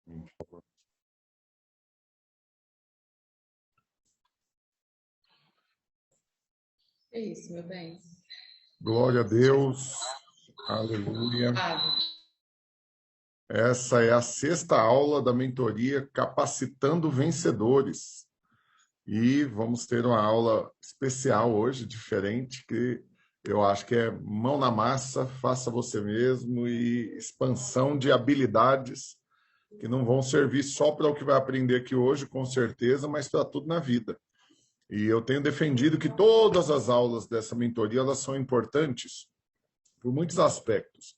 Por favor. É isso, meu bem. Glória a Deus, aleluia. Essa é a sexta aula da mentoria Capacitando Vencedores. E vamos ter uma aula especial hoje, diferente, que eu acho que é mão na massa, faça você mesmo e expansão de habilidades que não vão servir só para o que vai aprender aqui hoje, com certeza, mas para tudo na vida. E eu tenho defendido que todas as aulas dessa mentoria elas são importantes por muitos aspectos,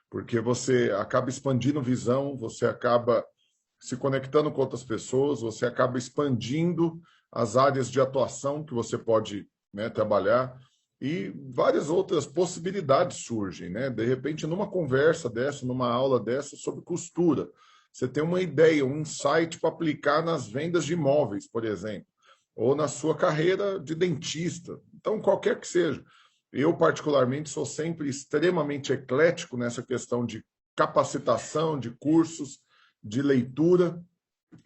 porque você acaba expandindo visão, você acaba se conectando com outras pessoas, você acaba expandindo as áreas de atuação que você pode, né, trabalhar, e várias outras possibilidades surgem, né? De repente, numa conversa dessa, numa aula dessa sobre costura, você tem uma ideia, um insight para aplicar nas vendas de imóveis, por exemplo, ou na sua carreira de dentista. Então, qualquer que seja. Eu, particularmente, sou sempre extremamente eclético nessa questão de capacitação, de cursos, de leitura,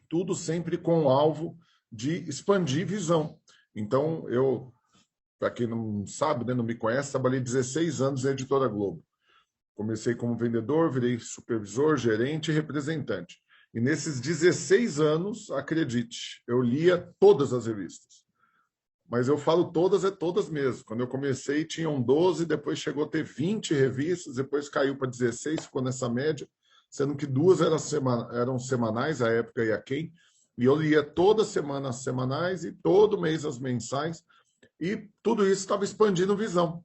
tudo sempre com o alvo de expandir visão. Então, eu, para quem não sabe, né, não me conhece, trabalhei 16 anos na Editora Globo. Comecei como vendedor, virei supervisor, gerente e representante. E nesses 16 anos, acredite, eu lia todas as revistas. Mas eu falo todas, é todas mesmo. Quando eu comecei, tinham 12, depois chegou a ter 20 revistas, depois caiu para 16, ficou nessa média, sendo que duas eram semanais, a época e a quem, e eu lia toda semana as semanais e todo mês as mensais, e tudo isso estava expandindo visão.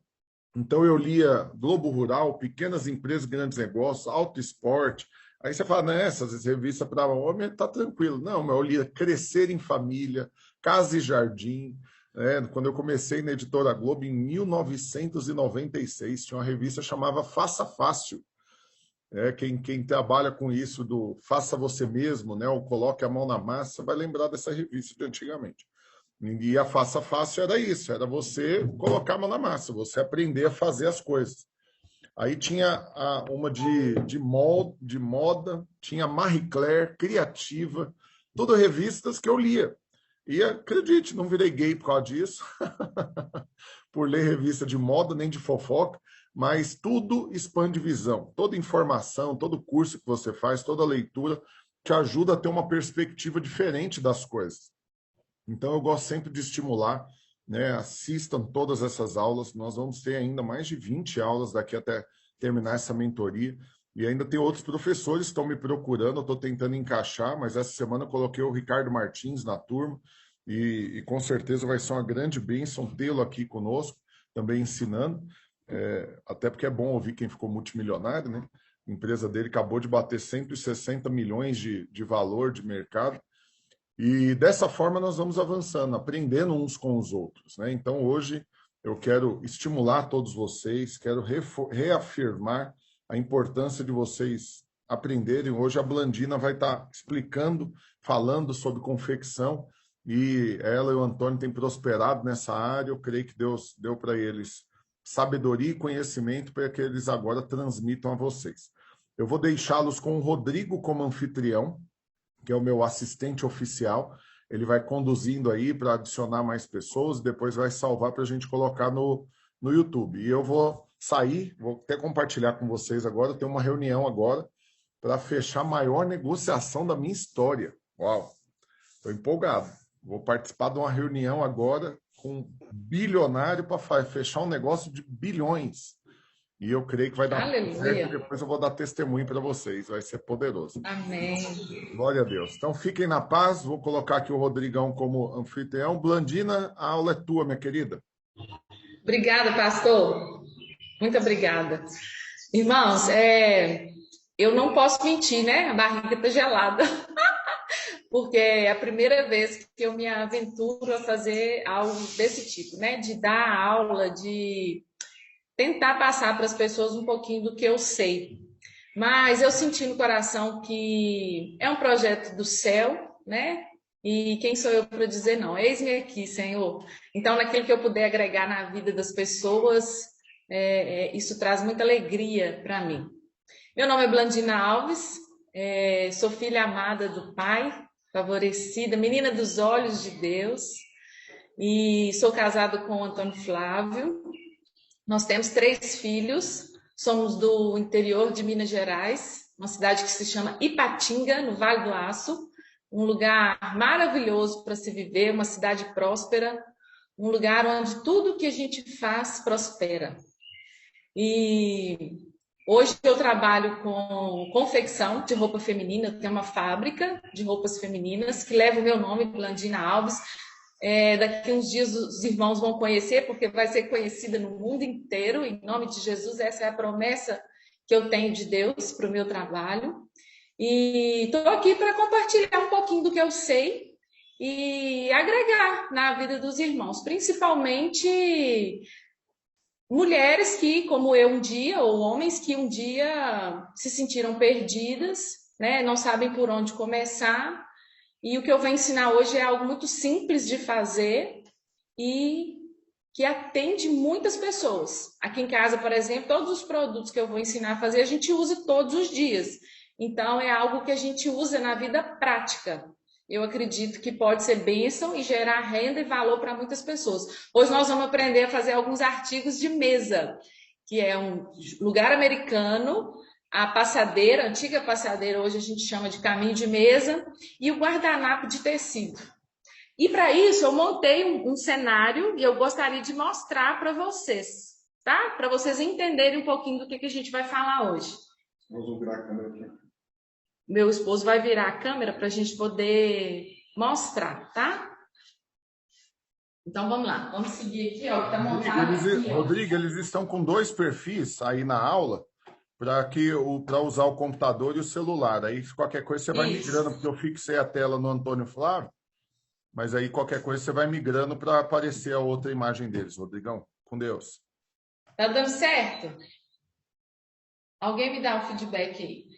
Então eu lia Globo Rural, Pequenas Empresas, Grandes Negócios, Auto Esporte. Aí você fala, essas revistas para homem tá tranquilo. Não, mas eu lia Crescer em Família, Casa e Jardim. Quando eu comecei na Editora Globo, em 1996, tinha uma revista chamada Faça Fácil. Quem trabalha com isso do faça você mesmo, né, ou coloque a mão na massa, vai lembrar dessa revista de antigamente. E a Faça Fácil era isso, era você colocar a mão na massa, você aprender a fazer as coisas. Aí tinha uma de moda, tinha Marie Claire, Criativa, tudo revistas que eu lia. E acredite, não virei gay por causa disso, por ler revista de moda, nem de fofoca, mas tudo expande visão. Toda informação, todo curso que você faz, toda leitura te ajuda a ter uma perspectiva diferente das coisas. Então, eu gosto sempre de estimular, né? Assistam todas essas aulas. Nós vamos ter ainda mais de 20 aulas daqui até terminar essa mentoria. E ainda tem outros professores que estão me procurando, eu estou tentando encaixar, mas essa semana eu coloquei o Ricardo Martins na turma, e com certeza vai ser uma grande bênção tê-lo aqui conosco, também ensinando, até porque é bom ouvir quem ficou multimilionário, né? A empresa dele acabou de bater 160 milhões de valor de mercado, e dessa forma nós vamos avançando, aprendendo uns com os outros, né? Então hoje eu quero estimular todos vocês, quero reafirmar a importância de vocês aprenderem. Hoje a Blandina vai estar explicando, falando sobre confecção, e ela e o Antônio têm prosperado nessa área. Eu creio que Deus deu para eles sabedoria e conhecimento para que eles agora transmitam a vocês. Eu vou deixá-los com o Rodrigo como anfitrião, que é o meu assistente oficial. Ele vai conduzindo aí para adicionar mais pessoas, depois vai salvar para a gente colocar no YouTube. E eu vou sair, vou até compartilhar com vocês agora, eu tenho uma reunião agora para fechar a maior negociação da minha história. Uau, estou empolgado. Vou participar de uma reunião agora com um bilionário para fechar um negócio de bilhões. E eu creio que vai dar certo, e depois eu vou dar testemunho para vocês, vai ser poderoso. Amém. Glória a Deus. Então, fiquem na paz. Vou colocar aqui o Rodrigão como anfitrião. Blandina, a aula é tua, minha querida. Obrigada, pastor. Muito obrigada. Irmãos, eu não posso mentir, né? A barriga está gelada. Porque é a primeira vez que eu me aventuro a fazer algo desse tipo, né? De dar aula, de tentar passar para as pessoas um pouquinho do que eu sei. Mas eu senti no coração que é um projeto do céu, né? E quem sou eu para dizer não? Eis-me aqui, Senhor. Então, naquilo que eu puder agregar na vida das pessoas, isso traz muita alegria para mim. Meu nome é Blandina Alves, Sou filha amada do Pai, favorecida, menina dos olhos de Deus, e sou casado com o Antônio Flávio. Nós temos 3 filhos, somos do interior de Minas Gerais, uma cidade que se chama Ipatinga, no Vale do Aço, um lugar maravilhoso para se viver, uma cidade próspera, um lugar onde tudo que a gente faz prospera. E hoje eu trabalho com confecção de roupa feminina, eu tenho uma fábrica de roupas femininas que leva o meu nome, Blandina Alves. Daqui uns dias os irmãos vão conhecer, porque vai ser conhecida no mundo inteiro, em nome de Jesus. Essa é a promessa que eu tenho de Deus para o meu trabalho. E estou aqui para compartilhar um pouquinho do que eu sei e agregar na vida dos irmãos, principalmente mulheres que, como eu um dia, ou homens que um dia se sentiram perdidas, né? Não sabem por onde começar. E o que eu vou ensinar hoje é algo muito simples de fazer e que atende muitas pessoas. Aqui em casa, por exemplo, todos os produtos que eu vou ensinar a fazer, a gente usa todos os dias. Então, é algo que a gente usa na vida prática. Eu acredito que pode ser bênção e gerar renda e valor para muitas pessoas. Hoje nós vamos aprender a fazer alguns artigos de mesa, que é um lugar americano, a passadeira, a antiga passadeira, hoje a gente chama de caminho de mesa, e o guardanapo de tecido. E para isso eu montei um cenário e eu gostaria de mostrar para vocês, tá? Para vocês entenderem um pouquinho do que a gente vai falar hoje. Vamos virar a câmera aqui. Meu esposo vai virar a câmera para a gente poder mostrar, tá? Então vamos lá, vamos seguir aqui, ó, que tá montado aqui, ó. Rodrigo, eles estão com 2 perfis aí na aula para usar o computador e o celular. Aí qualquer coisa você vai migrando, porque eu fixei a tela no Antônio Flávio, mas aí qualquer coisa você vai migrando para aparecer a outra imagem deles, Rodrigão. Com Deus. Tá dando certo? Alguém me dá um feedback aí.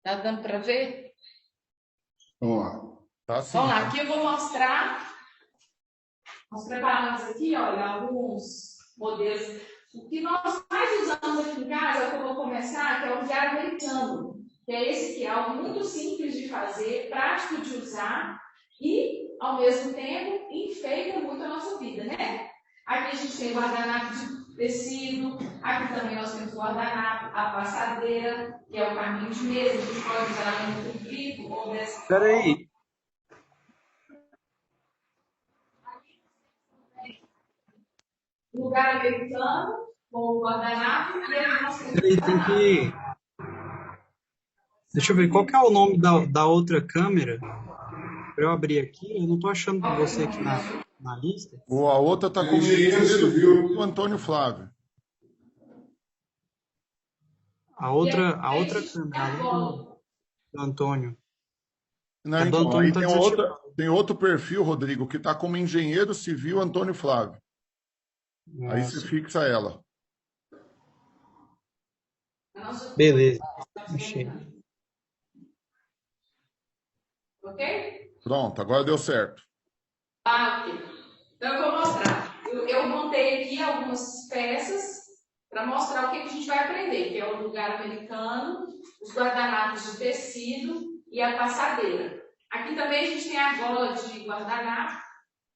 Tá dando para ver? Vamos lá. Tá sim. Vamos lá, aqui eu vou mostrar. Nós preparamos aqui, olha, alguns modelos. O que nós mais usamos aqui em casa, que eu vou começar, que é o diário americano. Que é esse que é algo muito simples de fazer, prático de usar e, ao mesmo tempo, enfeita muito a nossa vida, né? Aqui a gente tem guardanapo de tecido, aqui também nós temos guardanapo, a passadeira, que é o caminho de mesa, a gente pode usar ela no comprido ou dessa forma. Peraí. Lugar americano, com o guardanapo, e aí nós temos Peraí, tem que. Deixa eu ver, qual que é o nome da outra câmera? Para eu abrir aqui, eu não estou achando você aqui na lista. A outra está com o Antônio Flávio. A outra câmera, além do Antônio. Não, A do então, Antônio aí tá tem, desativada. tem outro perfil, Rodrigo, que está como engenheiro civil Antônio Flávio. Aí você Nossa. fixa ela. Beleza, achei. Ok? Pronto, agora deu certo. Ok. Então eu vou mostrar. Eu montei aqui algumas peças para mostrar o que a gente vai aprender, que é o lugar americano, os guardanapos de tecido e a passadeira. Aqui também a gente tem a gola de guardanapo,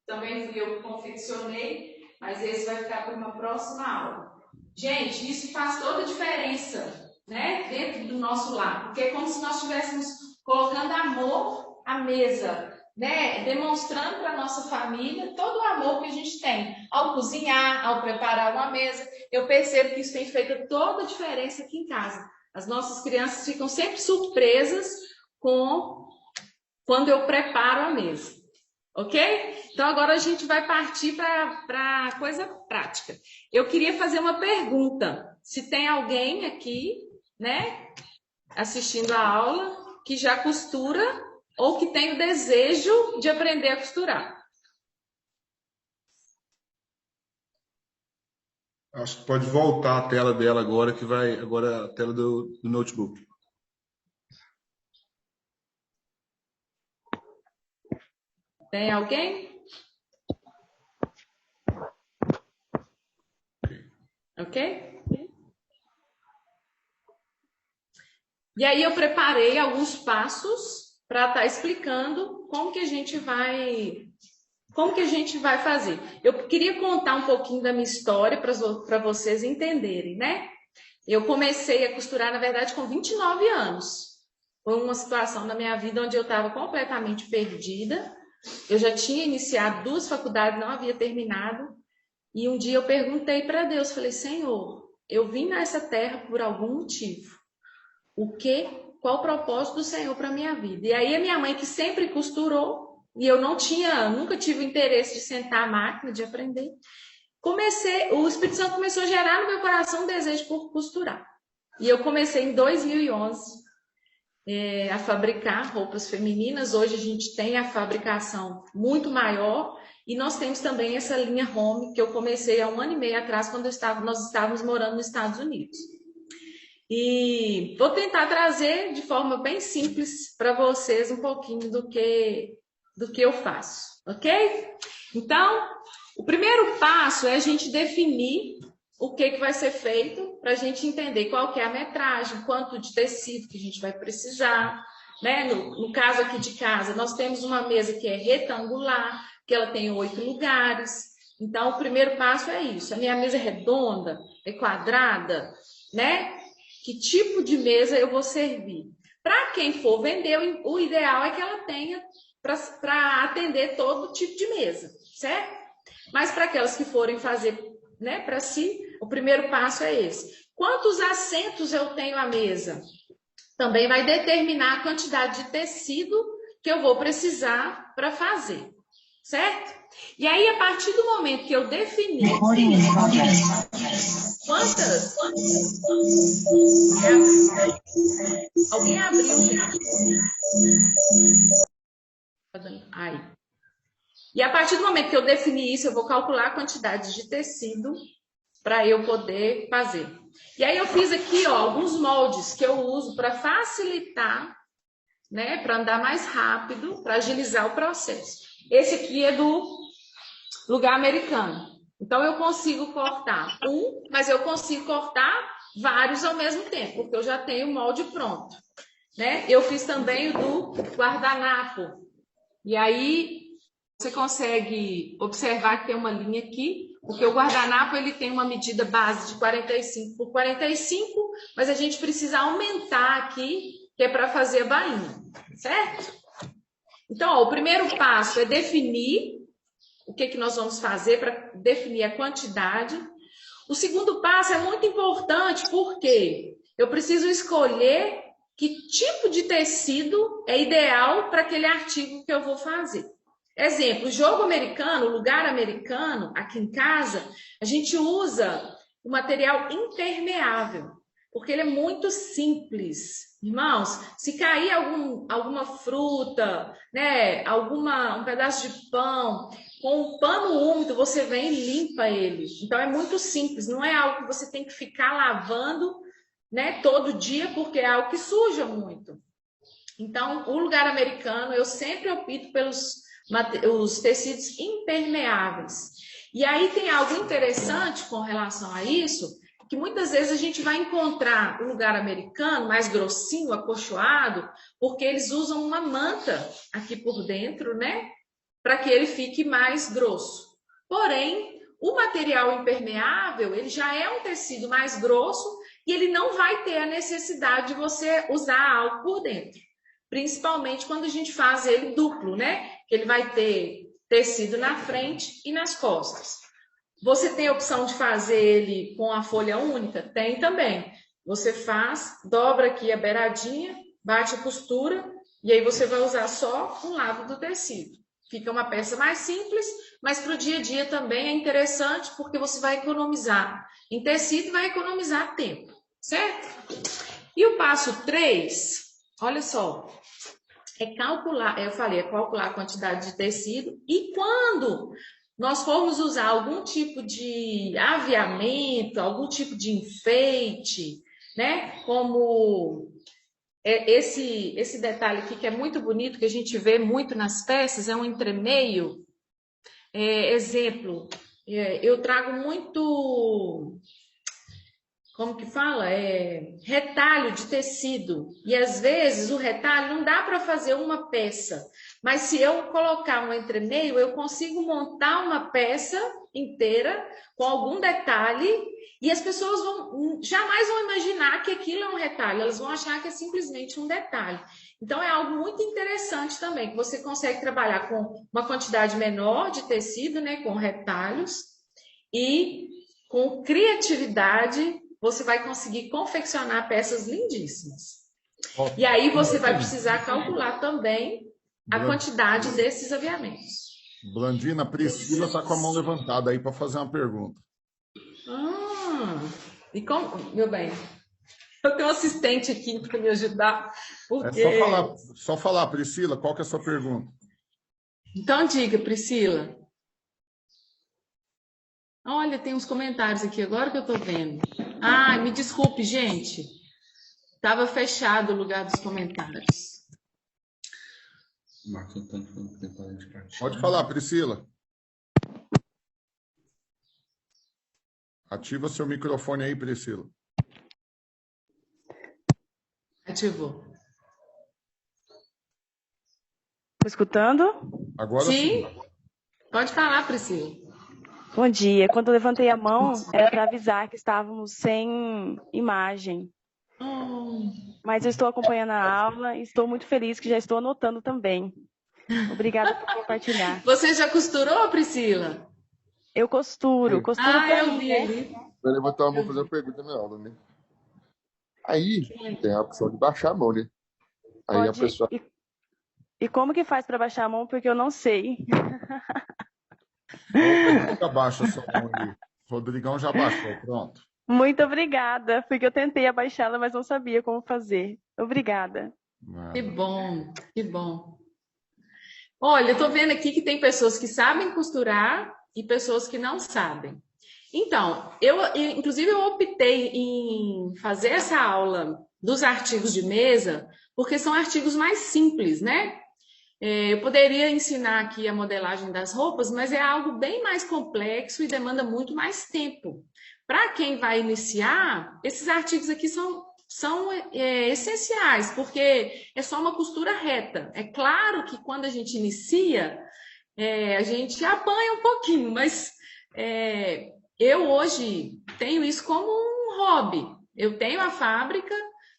também fui eu que confeccionei, mas esse vai ficar para uma próxima aula. Gente, isso faz toda a diferença, né, dentro do nosso lar, porque é como se nós estivéssemos colocando amor à mesa, né, demonstrando para a nossa família todo o amor que a gente tem ao cozinhar, ao preparar uma mesa. Eu percebo que isso tem feito toda a diferença aqui em casa. As nossas crianças ficam sempre surpresas quando eu preparo a mesa. Ok? Então agora a gente vai partir para coisa prática. Eu queria fazer uma pergunta. Se tem alguém aqui, né, assistindo a aula, que já costura ou que tem o desejo de aprender a costurar. Acho que pode voltar a tela dela agora, que vai agora a tela do notebook. Tem alguém? Ok? E aí eu preparei alguns passos para estar explicando como que a gente vai fazer. Eu queria contar um pouquinho da minha história para vocês entenderem, né? Eu comecei a costurar, na verdade, com 29 anos. Foi uma situação na minha vida onde eu estava completamente perdida. Eu já tinha iniciado 2 faculdades, não havia terminado. E um dia eu perguntei para Deus, falei, Senhor, eu vim nessa terra por algum motivo. Qual o propósito do Senhor para a minha vida? E aí a minha mãe, que sempre costurou, e eu nunca tive o interesse de sentar a máquina, de aprender, o Espírito Santo começou a gerar no meu coração um desejo por costurar. E eu comecei em 2011 a fabricar roupas femininas. Hoje a gente tem a fabricação muito maior e nós temos também essa linha Home, que eu comecei há 1 ano e meio atrás, quando nós estávamos morando nos Estados Unidos. E vou tentar trazer de forma bem simples para vocês um pouquinho do que eu faço, ok? Então, o primeiro passo é a gente definir o que vai ser feito para a gente entender qual que é a metragem, quanto de tecido que a gente vai precisar, né? No caso aqui de casa, nós temos uma mesa que é retangular, que ela tem 8 lugares. Então, o primeiro passo é isso. A minha mesa é redonda, é quadrada, né? Que tipo de mesa eu vou servir? Para quem for vender, o ideal é que ela tenha para atender todo tipo de mesa, certo? Mas para aquelas que forem fazer, né, para si, o primeiro passo é esse. Quantos assentos eu tenho à mesa? Também vai determinar a quantidade de tecido que eu vou precisar para fazer, certo? E aí, a partir do momento que eu definir quantas... Alguém abriu, gente? Aí. E a partir do momento que eu definir isso, eu vou calcular a quantidade de tecido para eu poder fazer. E aí eu fiz aqui, ó, alguns moldes que eu uso para facilitar, né, para andar mais rápido, para agilizar o processo. Esse aqui é do lugar americano. Então eu consigo cortar mas eu consigo cortar vários ao mesmo tempo, porque eu já tenho o molde pronto, né? Eu fiz também o do guardanapo. E aí você consegue observar que tem uma linha aqui, porque o guardanapo ele tem uma medida base de 45 por 45, mas a gente precisa aumentar aqui, que é para fazer a bainha, certo? Então, ó, o primeiro passo é definir o que nós vamos fazer para definir a quantidade. O segundo passo é muito importante porque eu preciso escolher que tipo de tecido é ideal para aquele artigo que eu vou fazer. Exemplo, jogo americano, lugar americano, aqui em casa, a gente usa o material impermeável, porque ele é muito simples. Irmãos, se cair alguma fruta, né, um pedaço de pão, com um pano úmido, você vem e limpa ele. Então, é muito simples, não é algo que você tem que ficar lavando, né, todo dia, porque é algo que suja muito. Então, o lugar americano, eu sempre opto pelos os tecidos impermeáveis. E aí tem algo interessante com relação a isso, que muitas vezes a gente vai encontrar o lugar americano mais grossinho, acolchoado, porque eles usam uma manta aqui por dentro, né? Para que ele fique mais grosso. Porém, o material impermeável, ele já é um tecido mais grosso e ele não vai ter a necessidade de você usar algo por dentro. Principalmente quando a gente faz ele duplo, né? Ele vai ter tecido na frente e nas costas. Você tem a opção de fazer ele com a folha única? Tem também. Você faz, dobra aqui a beiradinha, bate a costura e aí você vai usar só um lado do tecido. Fica uma peça mais simples, mas para o dia a dia também é interessante porque você vai economizar em tecido e vai economizar tempo, certo? E o passo 3, olha só, é calcular, eu falei, é calcular a quantidade de tecido e quando nós formos usar algum tipo de aviamento, algum tipo de enfeite, né? Como esse detalhe aqui que é muito bonito, que a gente vê muito nas peças, é um entremeio. Exemplo, eu trago muito... como que fala? Retalho de tecido. E às vezes o retalho não dá para fazer uma peça. Mas se eu colocar um entremeio, eu consigo montar uma peça inteira com algum detalhe e as pessoas jamais vão imaginar que aquilo é um retalho. Elas vão achar que é simplesmente um detalhe. Então é algo muito interessante também, que você consegue trabalhar com uma quantidade menor de tecido, né, com retalhos, e com criatividade você vai conseguir confeccionar peças lindíssimas. E aí você vai precisar calcular também a quantidade desses aviamentos. Blandina, Priscila está com a mão levantada aí para fazer uma pergunta. E como, meu bem, eu tenho um assistente aqui para me ajudar. Porque... só falar, Priscila, qual que é a sua pergunta? Então diga, Priscila. Olha, tem uns comentários aqui agora que eu estou vendo. Ah, me desculpe, gente. Estava fechado o lugar dos comentários. Pode falar, Priscila. Ativa seu microfone aí, Priscila. Ativou. Estou escutando? Agora sim. Pode falar, Priscila. Bom dia. Quando eu levantei a mão, era para avisar que estávamos sem imagem. Mas eu estou acompanhando a aula e estou muito feliz que já estou anotando também. Obrigada por compartilhar. Você já costurou, Priscila? Eu costuro eu vi ali. Vai levantar a mão e fazer uma pergunta na aula, né? Aí tem a opção de baixar a mão, né? Aí Pode... a pessoa... E como que faz para baixar a mão? Porque eu não sei. Já baixa a sua mão aí. Rodrigão já baixou, pronto. Muito obrigada, porque eu tentei abaixá-la, mas não sabia como fazer. Obrigada. Que bom, que bom. Olha, eu estou vendo aqui que tem pessoas que sabem costurar e pessoas que não sabem. Então, inclusive eu optei em fazer essa aula dos artigos de mesa, porque são artigos mais simples, né? Eu poderia ensinar aqui a modelagem das roupas, mas é algo bem mais complexo e demanda muito mais tempo. Para quem vai iniciar, esses artigos aqui são essenciais, porque é só uma costura reta. É claro que quando a gente inicia, a gente apanha um pouquinho, mas eu hoje tenho isso como um hobby. Eu tenho a fábrica,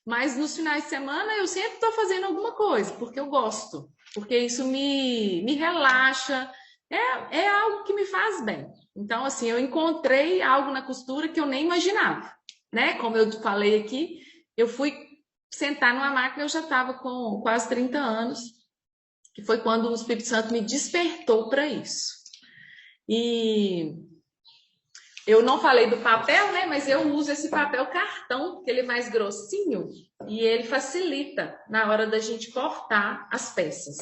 mas nos finais de semana eu sempre estou fazendo alguma coisa, porque eu gosto, porque isso me relaxa, é algo que me faz bem. Então, assim, eu encontrei algo na costura que eu nem imaginava, né? Como eu falei aqui, eu fui sentar numa máquina, eu já estava com quase 30 anos, que foi quando o Espírito Santo me despertou para isso. E eu não falei do papel, né? Mas eu uso esse papel cartão, que ele é mais grossinho e ele facilita na hora da gente cortar as peças,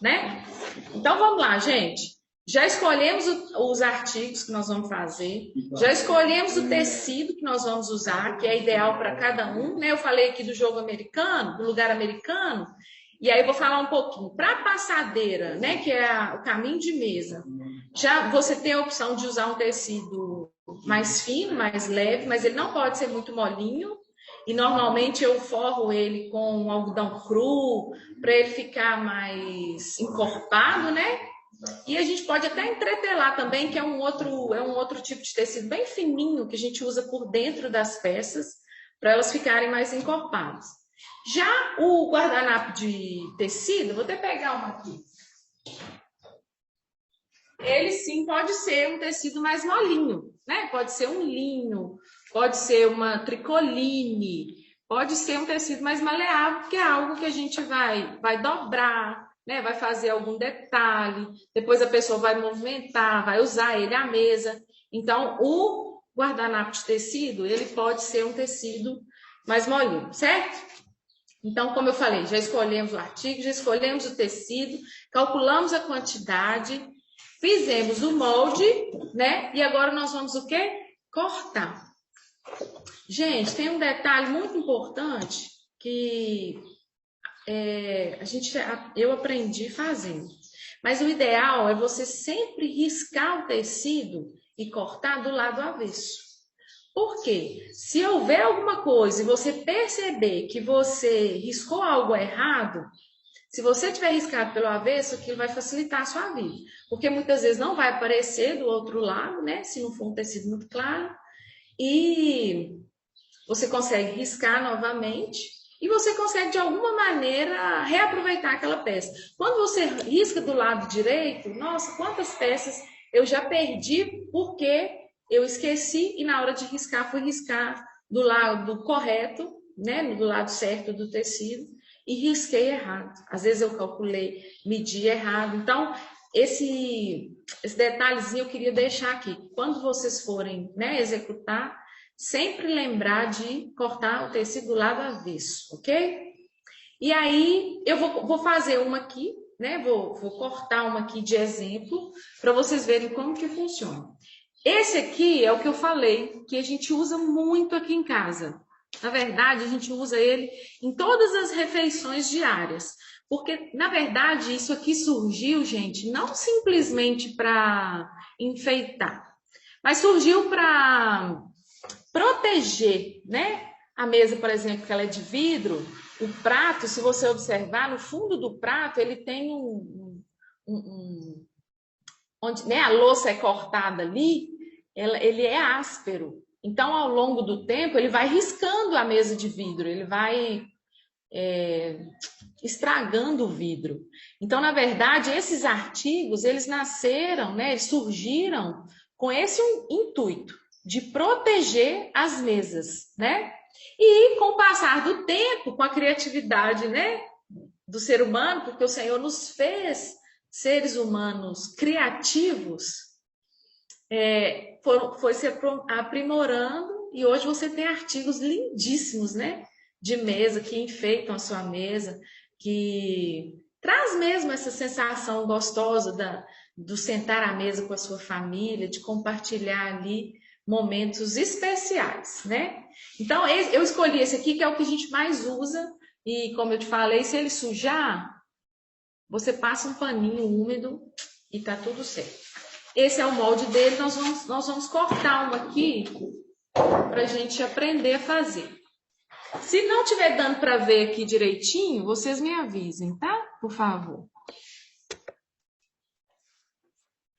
né? Então, vamos lá, gente. Já escolhemos os artigos que nós vamos fazer, já escolhemos o tecido que nós vamos usar, que é ideal para cada um, né? Eu falei aqui do jogo americano, do lugar americano, e aí eu vou falar um pouquinho. Para a passadeira, né, que é o caminho de mesa, já você tem a opção de usar um tecido mais fino, mais leve, mas ele não pode ser muito molinho, e normalmente eu forro ele com um algodão cru, para ele ficar mais encorpado, né? E a gente pode até entretelar também, que é um outro tipo de tecido bem fininho, que a gente usa por dentro das peças, para elas ficarem mais encorpadas. Já o guardanapo de tecido, vou até pegar uma aqui. Ele sim pode ser um tecido mais molinho, né? Pode ser um linho, pode ser uma tricoline, pode ser um tecido mais maleável, que é algo que a gente vai dobrar, né? Vai fazer algum detalhe, depois a pessoa vai movimentar, vai usar ele à mesa. Então, o guardanapo de tecido, ele pode ser um tecido mais molinho, certo? Então, como eu falei, já escolhemos o artigo, já escolhemos o tecido, calculamos a quantidade, fizemos o molde, né? E agora nós vamos o quê? Cortar. Gente, tem um detalhe muito importante que eu aprendi fazendo. Mas o ideal é você sempre riscar o tecido e cortar do lado avesso. Por quê? Se houver alguma coisa e você perceber que você riscou algo errado, se você tiver riscado pelo avesso, aquilo vai facilitar a sua vida. Porque muitas vezes não vai aparecer do outro lado, né? Se não for um tecido muito claro. E você consegue riscar novamente e você consegue, de alguma maneira, reaproveitar aquela peça. Quando você risca do lado direito, nossa, quantas peças eu já perdi porque eu esqueci e na hora de riscar, fui riscar do lado correto, né? Do lado certo do tecido e risquei errado. Às vezes eu calculei, medi errado. Então, esse detalhezinho eu queria deixar aqui. Quando vocês forem, né, executar, sempre lembrar de cortar o tecido do lado avesso, ok? E aí, eu vou fazer uma aqui, né? Vou cortar uma aqui de exemplo, para vocês verem como que funciona. Esse aqui é o que eu falei, que a gente usa muito aqui em casa. Na verdade, a gente usa ele em todas as refeições diárias. Porque, na verdade, isso aqui surgiu, gente, não simplesmente para enfeitar, mas surgiu para proteger, né? A mesa, por exemplo, que ela é de vidro, o prato, se você observar, no fundo do prato, ele tem onde, né, a louça é cortada ali, ele é áspero. Então, ao longo do tempo, ele vai riscando a mesa de vidro, ele vai estragando o vidro. Então, na verdade, esses artigos, eles nasceram, né, eles surgiram com esse intuito de proteger as mesas, né? E com o passar do tempo, com a criatividade, né, do ser humano, porque o Senhor nos fez seres humanos criativos, foi se aprimorando e hoje você tem artigos lindíssimos, né, de mesa que enfeitam a sua mesa, que traz mesmo essa sensação gostosa do sentar à mesa com a sua família, de compartilhar ali momentos especiais, né? Então, eu escolhi esse aqui, que é o que a gente mais usa, e como eu te falei, se ele sujar, você passa um paninho úmido e tá tudo certo. Esse é o molde dele, nós vamos cortar uma aqui pra gente aprender a fazer. Se não tiver dando para ver aqui direitinho, vocês me avisem, tá? Por favor.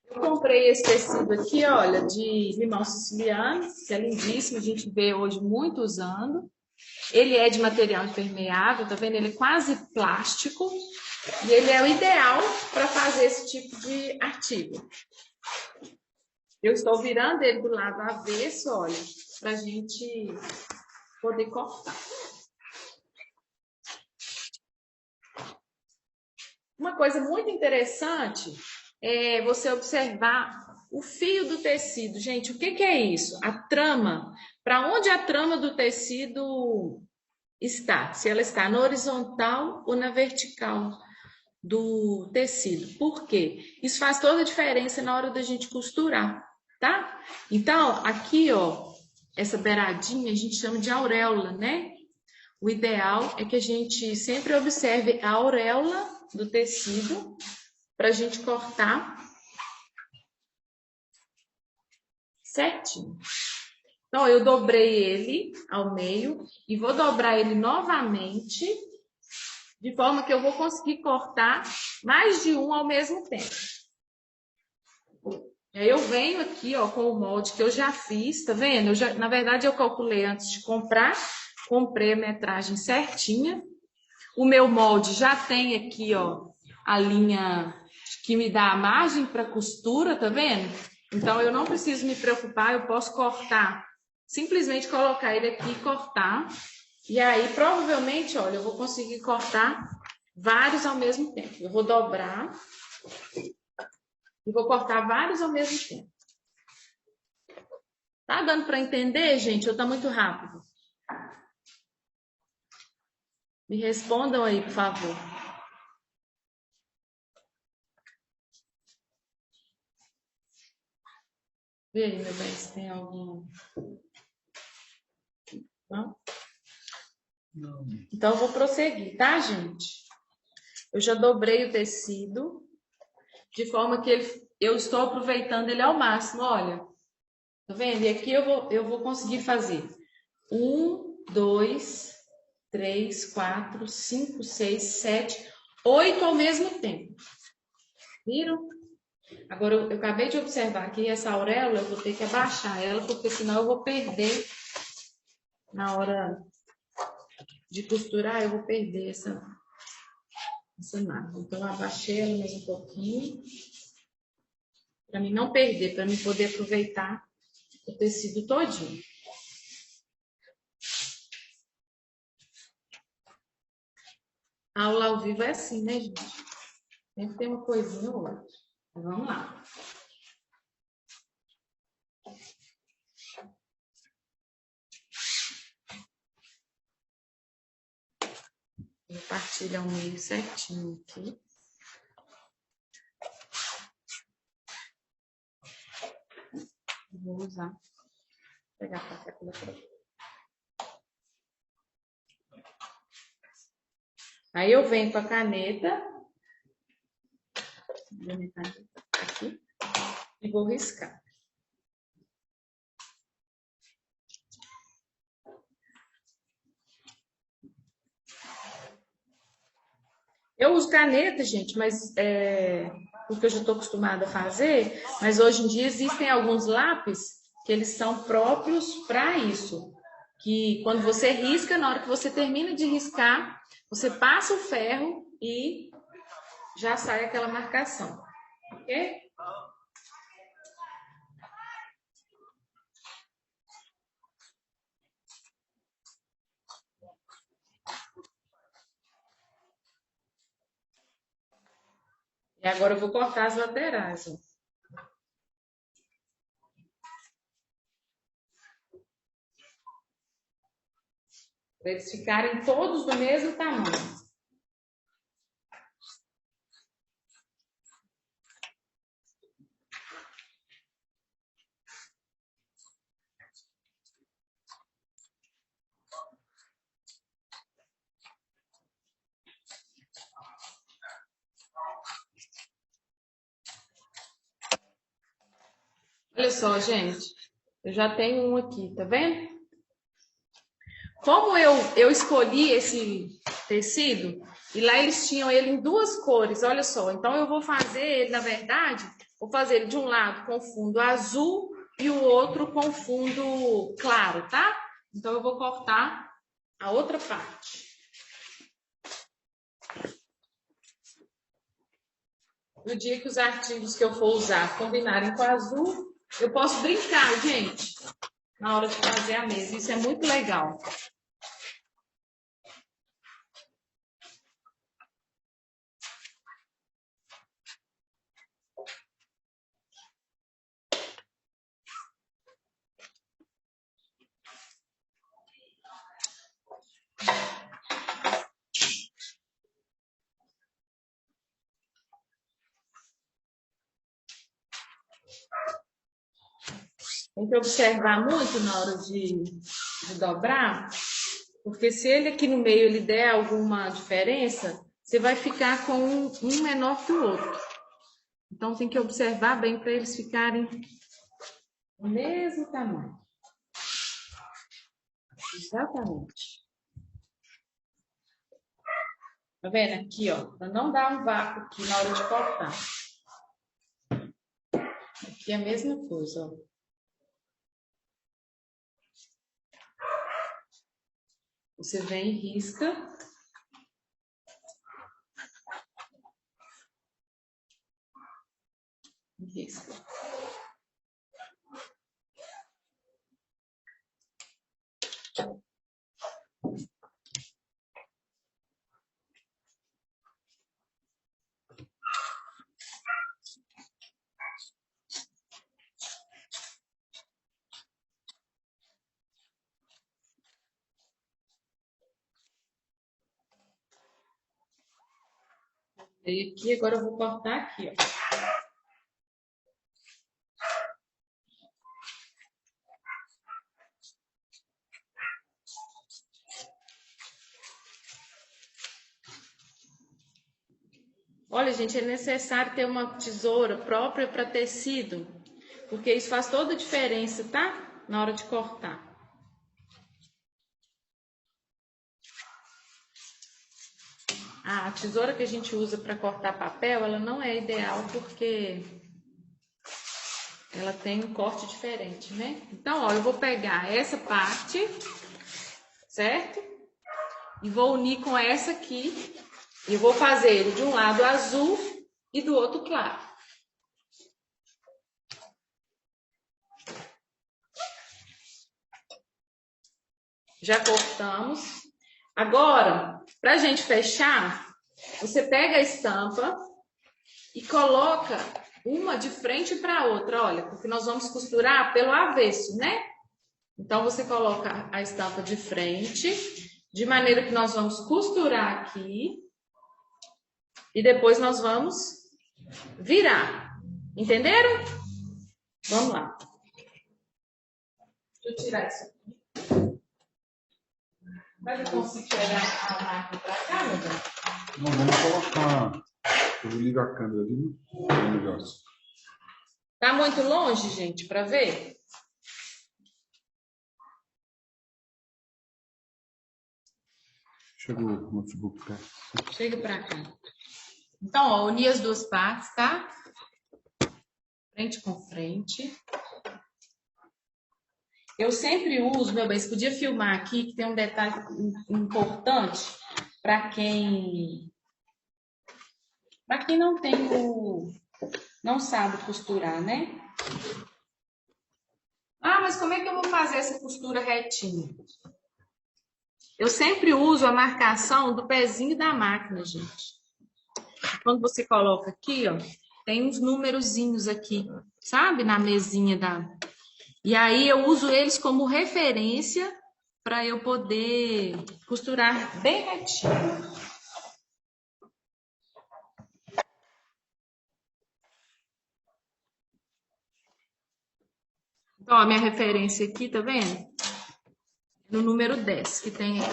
Eu comprei esse tecido aqui, olha, de limão siciliano, que é lindíssimo, a gente vê hoje muito usando. Ele é de material impermeável, tá vendo? Ele é quase plástico e ele é o ideal para fazer esse tipo de artigo. Eu estou virando ele do lado avesso, olha, para a gente poder cortar. Uma coisa muito interessante é você observar o fio do tecido. Gente, o que é isso? A trama. Para onde a trama do tecido está? Se ela está na horizontal ou na vertical do tecido. Por quê? Isso faz toda a diferença na hora da gente costurar, tá? Então, aqui, ó, essa beiradinha a gente chama de auréola, né? O ideal é que a gente sempre observe a auréola do tecido para a gente cortar certinho. Então, eu dobrei ele ao meio e vou dobrar ele novamente, de forma que eu vou conseguir cortar mais de um ao mesmo tempo. Aí eu venho aqui, ó, com o molde que eu já fiz, tá vendo? Na verdade, eu calculei antes de comprar, comprei a metragem certinha. O meu molde já tem aqui, ó, a linha que me dá a margem para costura, tá vendo? Então, eu não preciso me preocupar, eu posso cortar, simplesmente colocar ele aqui e cortar. E aí, provavelmente, olha, eu vou conseguir cortar vários ao mesmo tempo. Eu vou dobrar e vou cortar vários ao mesmo tempo. Tá dando para entender, gente? Ou tá muito rápido? Me respondam aí, por favor. Vê aí, meu bem, se tem algum... Não? Não. Então, eu vou prosseguir, tá, gente? Eu já dobrei o tecido, de forma que eu estou aproveitando ele ao máximo, olha. Tá vendo? E aqui eu vou conseguir fazer 1, 2, 3, 4, 5, 6, 7, 8 ao mesmo tempo. Viram? Agora, eu acabei de observar que essa auréola eu vou ter que abaixar ela, porque senão eu vou perder na hora de costurar, eu vou perder essa marca. Então, eu abaixei ela mais um pouquinho, para mim não perder, para mim poder aproveitar o tecido todinho. A aula ao vivo é assim, né, gente? Sempre tem uma coisinha ou outra. Então, vamos lá. Vou partir ao meio certinho aqui. Vou usar. Vou pegar a partícula para aqui. Aí eu venho com a caneta. Vou minha caneta aqui. E vou riscar. Eu uso caneta, gente, mas porque eu já estou acostumada a fazer, mas hoje em dia existem alguns lápis que eles são próprios para isso. Que quando você risca, na hora que você termina de riscar, você passa o ferro e já sai aquela marcação. Ok? E agora eu vou cortar as laterais, ó. Para eles ficarem todos do mesmo tamanho. Olha só, gente. Eu já tenho um aqui, tá vendo? Como eu escolhi esse tecido, e lá eles tinham ele em duas cores, olha só. Então, eu vou fazer ele, na verdade, vou fazer ele de um lado com fundo azul e o outro com fundo claro, tá? Então, eu vou cortar a outra parte. No dia que os artigos que eu for usar combinarem com azul, eu posso brincar, gente, na hora de fazer a mesa. Isso é muito legal. Tem que observar muito na hora de dobrar, porque se ele aqui no meio ele der alguma diferença, você vai ficar com um menor que o outro. Então tem que observar bem para eles ficarem do mesmo tamanho. Exatamente. Tá vendo aqui, ó? Para não dar um vácuo aqui na hora de cortar. Aqui é a mesma coisa, ó. Você vem e risca. Risca. E aqui, agora eu vou cortar aqui, ó. Olha, gente, é necessário ter uma tesoura própria para tecido, porque isso faz toda a diferença, tá? Na hora de cortar. A tesoura que a gente usa para cortar papel, ela não é ideal porque ela tem um corte diferente, né? Então, ó, eu vou pegar essa parte, certo? E vou unir com essa aqui. E vou fazer ele de um lado azul e do outro claro. Já cortamos. Agora, para a gente fechar, você pega a estampa e coloca uma de frente para a outra, olha, porque nós vamos costurar pelo avesso, né? Então, você coloca a estampa de frente, de maneira que nós vamos costurar aqui e depois nós vamos virar. Entenderam? Vamos lá. Deixa eu tirar isso aqui. Mas eu consigo pegar a máquina para cá, meu bem? Não, vamos colocar. Eu vou ligar a câmera ali no negócio. Tá muito longe, gente, para ver? Chegou o notebook, tá? Chega para cá. Então, ó, uni as duas partes, tá? Frente com frente. Eu sempre uso, meu bem, você podia filmar aqui, que tem um detalhe importante para quem não tem não sabe costurar, né? Ah, mas como é que eu vou fazer essa costura retinha? Eu sempre uso a marcação do pezinho da máquina, gente. Quando você coloca aqui, ó, tem uns númerozinhos aqui, sabe? Na mesinha da... E aí eu uso eles como referência para eu poder costurar bem retinho. Então, a minha referência aqui, tá vendo? No número 10 que tem aqui.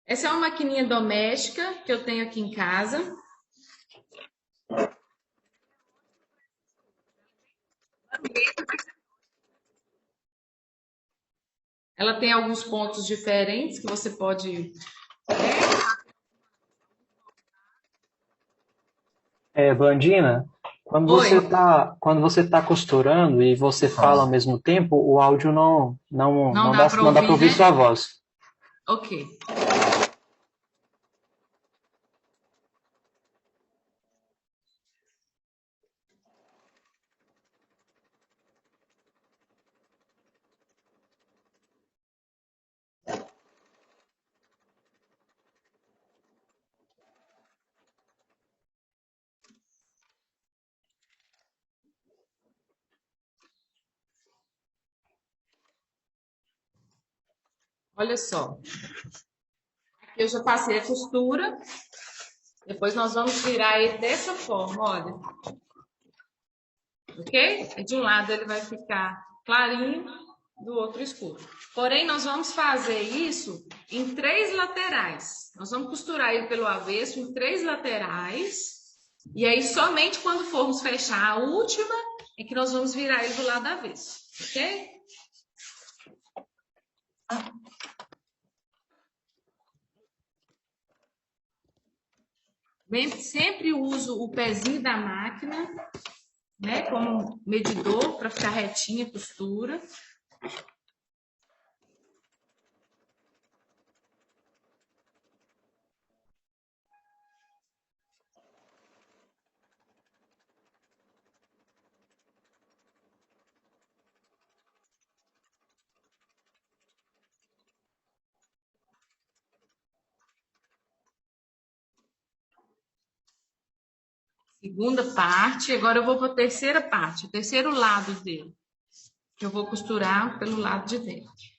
Essa é uma maquininha doméstica que eu tenho aqui em casa. Ela tem alguns pontos diferentes que você pode... Blandina, Oi. quando você tá costurando e você fala ao mesmo tempo, o áudio não dá para ouvir né? sua voz. Ok. Olha só. Aqui eu já passei a costura. Depois nós vamos virar ele dessa forma, olha. Ok? De um lado ele vai ficar clarinho, do outro escuro. Porém, nós vamos fazer isso em 3 laterais. Nós vamos costurar ele pelo avesso em 3 laterais. E aí, somente quando formos fechar a última, é que nós vamos virar ele do lado avesso. Ok? Sempre uso o pezinho da máquina, né, como medidor para ficar retinha a costura. Segunda parte, agora eu vou para a terceira parte, o terceiro lado dele, que eu vou costurar pelo lado de dentro.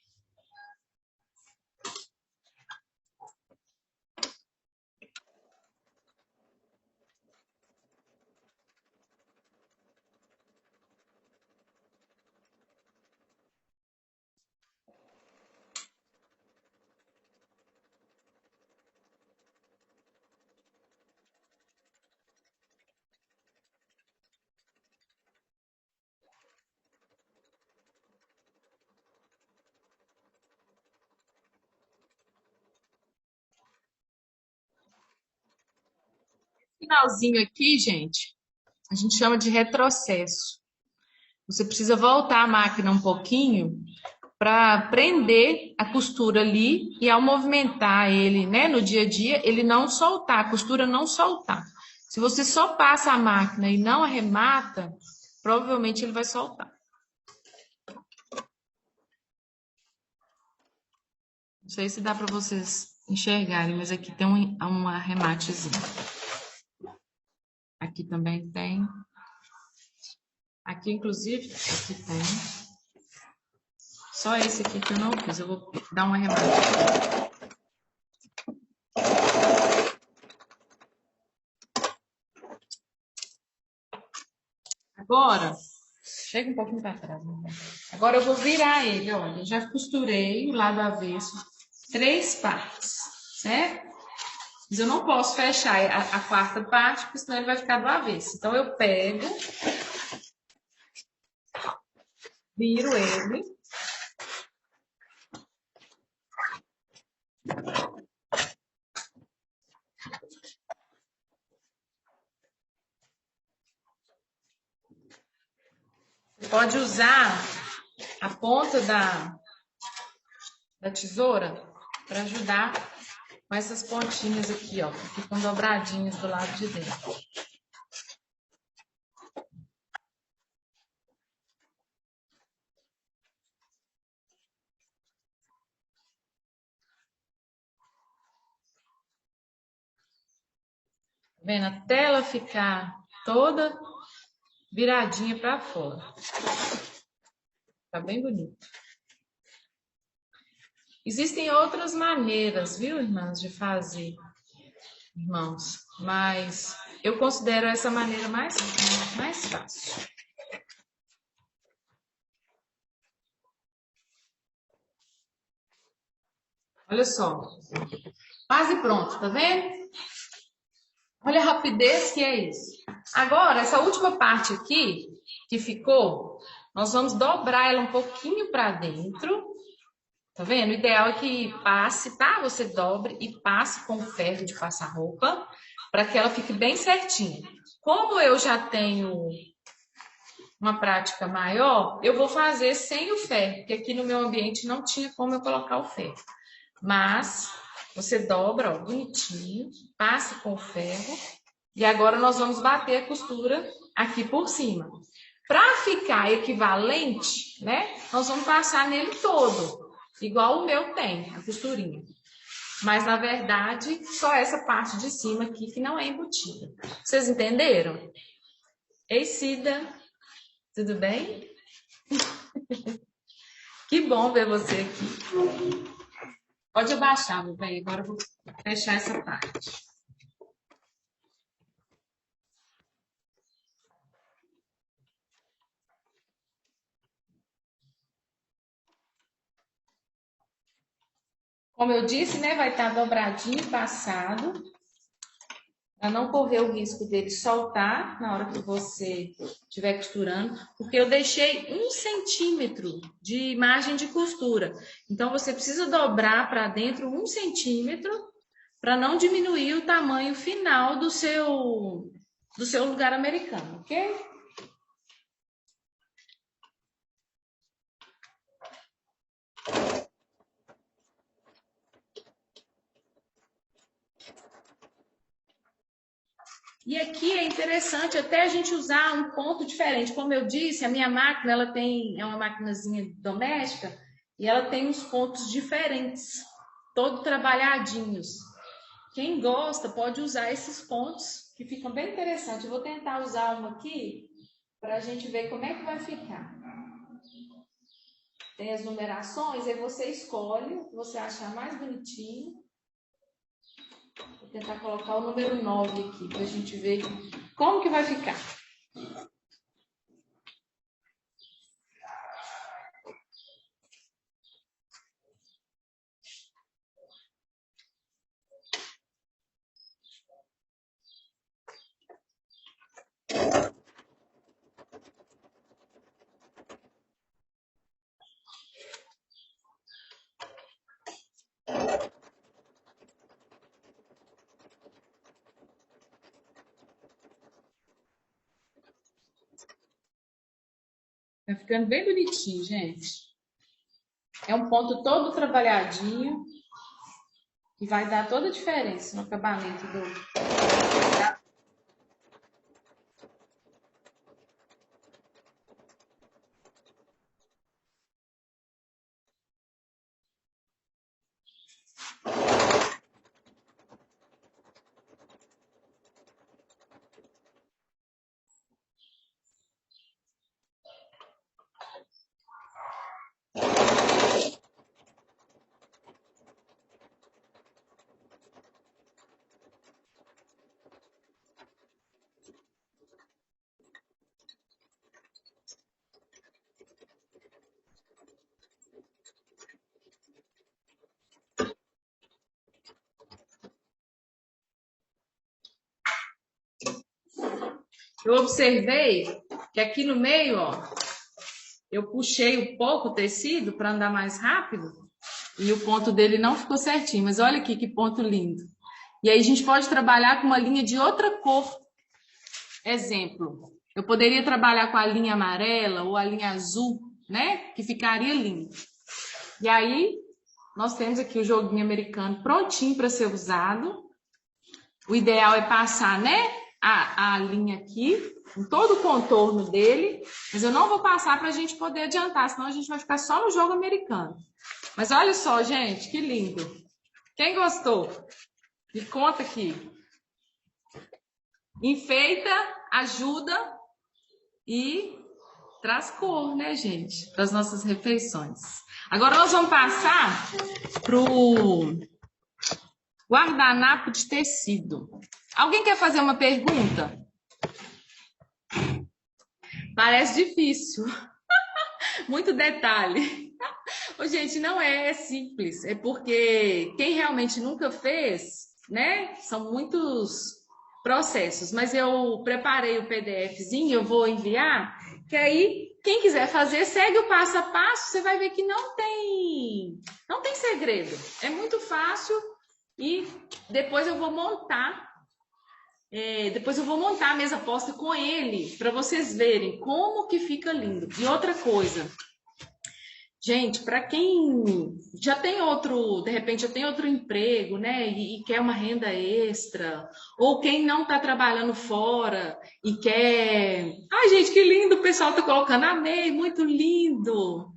finalzinho aqui, gente, a gente chama de retrocesso. Você precisa voltar a máquina um pouquinho para prender a costura ali e ao movimentar ele, né, no dia a dia, ele não soltar, a costura não soltar. Se você só passa a máquina e não arremata, provavelmente ele vai soltar. Não sei se dá para vocês enxergarem, mas aqui tem um arrematezinho. Aqui também tem. Aqui, inclusive, aqui tem. Só esse aqui que eu não fiz. Eu vou dar um arremate. Agora, chega um pouquinho para trás. Agora eu vou virar ele, olha. Eu já costurei o lado avesso, 3 partes, certo? Mas eu não posso fechar a quarta parte, porque senão ele vai ficar do avesso. Então eu pego, viro ele. Você pode usar a ponta da tesoura para ajudar com essas pontinhas aqui, ó, que ficam dobradinhas do lado de dentro. Tá vendo? Até ela ficar toda viradinha para fora. Tá bem bonito. Existem outras maneiras, viu, irmãs, de fazer, irmãos, mas eu considero essa maneira mais fácil. Olha só, quase pronto, tá vendo? Olha a rapidez que é isso. Agora, essa última parte aqui, que ficou, nós vamos dobrar ela um pouquinho para dentro. Tá vendo? O ideal é que passe, tá? Você dobre e passe com o ferro de passar roupa, para que ela fique bem certinha. Como eu já tenho uma prática maior, eu vou fazer sem o ferro, porque aqui no meu ambiente não tinha como eu colocar o ferro. Mas você dobra, ó, bonitinho, passe com o ferro, e agora nós vamos bater a costura aqui por cima. Para ficar equivalente, né? Nós vamos passar nele todo. Igual o meu tem, a costurinha. Mas, na verdade, só essa parte de cima aqui que não é embutida. Vocês entenderam? Ei, Cida, tudo bem? Que bom ver você aqui. Pode abaixar, meu bem. Agora eu vou fechar essa parte. Como eu disse, né, vai estar dobradinho, passado, para não correr o risco dele soltar na hora que você estiver costurando, porque eu deixei 1 centímetro de margem de costura. Então, você precisa dobrar para dentro 1 centímetro para não diminuir o tamanho final do seu lugar americano, ok? E aqui é interessante até a gente usar um ponto diferente. Como eu disse, a minha máquina é uma maquinazinha doméstica e ela tem uns pontos diferentes, todo trabalhadinhos. Quem gosta pode usar esses pontos que ficam bem interessantes. Eu vou tentar usar uma aqui para a gente ver como é que vai ficar. Tem as numerações, aí você escolhe o que você achar mais bonitinho. Vou tentar colocar o número 9 aqui, para a gente ver como que vai ficar. Vai ficando bem bonitinho, gente. É um ponto todo trabalhadinho e vai dar toda a diferença no acabamento do... Eu observei que aqui no meio, ó, eu puxei um pouco o tecido para andar mais rápido e o ponto dele não ficou certinho. Mas olha aqui que ponto lindo. E aí a gente pode trabalhar com uma linha de outra cor. Exemplo, eu poderia trabalhar com a linha amarela ou a linha azul, né? Que ficaria lindo. E aí nós temos aqui o joguinho americano prontinho para ser usado. O ideal é passar, né? A linha aqui, em todo o contorno dele, mas eu não vou passar para a gente poder adiantar, senão a gente vai ficar só no jogo americano. Mas olha só, gente, que lindo. Quem gostou? Me conta aqui. Enfeita, ajuda e traz cor, né, gente? Para as nossas refeições. Agora nós vamos passar para o guardanapo de tecido. Alguém quer fazer uma pergunta? Parece difícil. Muito detalhe. Ô, gente, não é simples. É porque quem realmente nunca fez, né? São muitos processos. Mas eu preparei o PDFzinho, eu vou enviar, que aí quem quiser fazer, segue o passo a passo, você vai ver que não tem segredo. É muito fácil e depois eu vou montar a mesa posta com ele, para vocês verem como que fica lindo. E outra coisa, gente, para quem já tem de repente já tem outro emprego, né, e quer uma renda extra, ou quem não está trabalhando fora e quer... Ai, gente, que lindo, o pessoal está colocando, amei, muito lindo.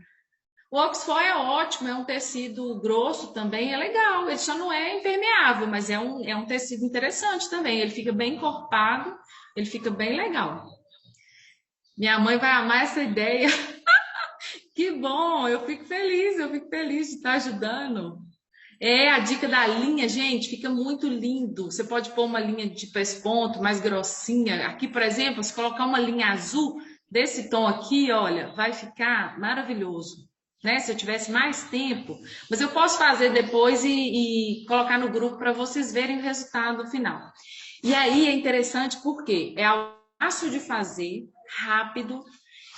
O Oxford é ótimo, é um tecido grosso também, é legal. Ele só não é impermeável, mas é um tecido interessante também. Ele fica bem encorpado, ele fica bem legal. Minha mãe vai amar essa ideia. Que bom, eu fico feliz de estar ajudando. A dica da linha, gente, fica muito lindo. Você pode pôr uma linha de pesponto mais grossinha. Aqui, por exemplo, se colocar uma linha azul desse tom aqui, olha, vai ficar maravilhoso. Né? Se eu tivesse mais tempo, mas eu posso fazer depois e colocar no grupo para vocês verem o resultado final. E aí é interessante porque é fácil de fazer, rápido,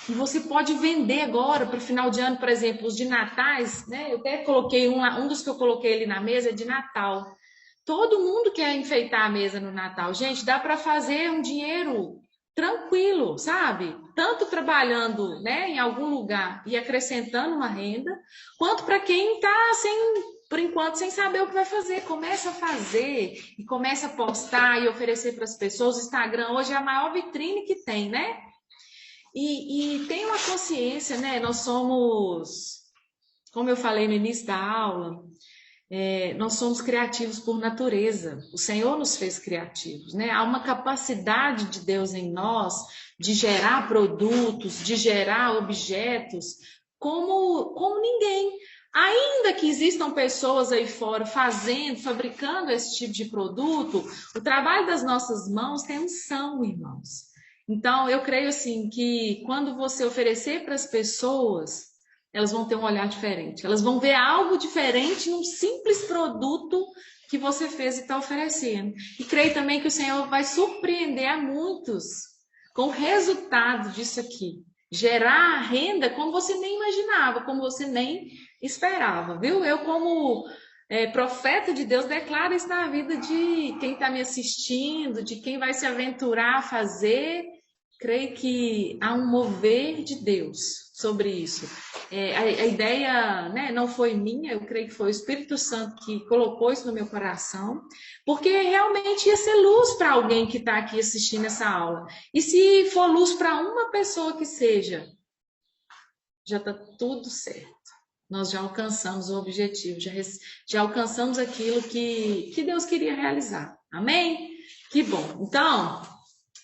e você pode vender agora para o final de ano, por exemplo, os de natais, né? Eu até coloquei um dos que eu coloquei ali na mesa é de Natal. Todo mundo quer enfeitar a mesa no Natal. Gente, dá para fazer um dinheiro tranquilo, sabe? Tanto trabalhando, né, em algum lugar e acrescentando uma renda, quanto para quem está por enquanto, sem saber o que vai fazer. Começa a fazer e começa a postar e oferecer para as pessoas. O Instagram hoje é a maior vitrine que tem, né? E tem uma consciência, né? Nós somos, como eu falei no início da aula, nós somos criativos por natureza. O Senhor nos fez criativos, né? Há uma capacidade de Deus em nós de gerar produtos, de gerar objetos como ninguém. Ainda que existam pessoas aí fora fabricando esse tipo de produto, o trabalho das nossas mãos tem unção, irmãos. Então, eu creio assim que quando você oferecer para as pessoas, elas vão ter um olhar diferente. Elas vão ver algo diferente num simples produto que você fez e está oferecendo. E creio também que o Senhor vai surpreender a muitos com o resultado disso aqui. Gerar renda como você nem imaginava, como você nem esperava, viu? Eu, como profeta de Deus, declaro isso na vida de quem está me assistindo, de quem vai se aventurar a fazer. Creio que há um mover de Deus sobre isso. A ideia, né, não foi minha, eu creio que foi o Espírito Santo que colocou isso no meu coração, porque realmente ia ser luz para alguém que está aqui assistindo essa aula. E se for luz para uma pessoa que seja, já está tudo certo. Nós já alcançamos o objetivo, já alcançamos aquilo que Deus queria realizar. Amém? Que bom. Então,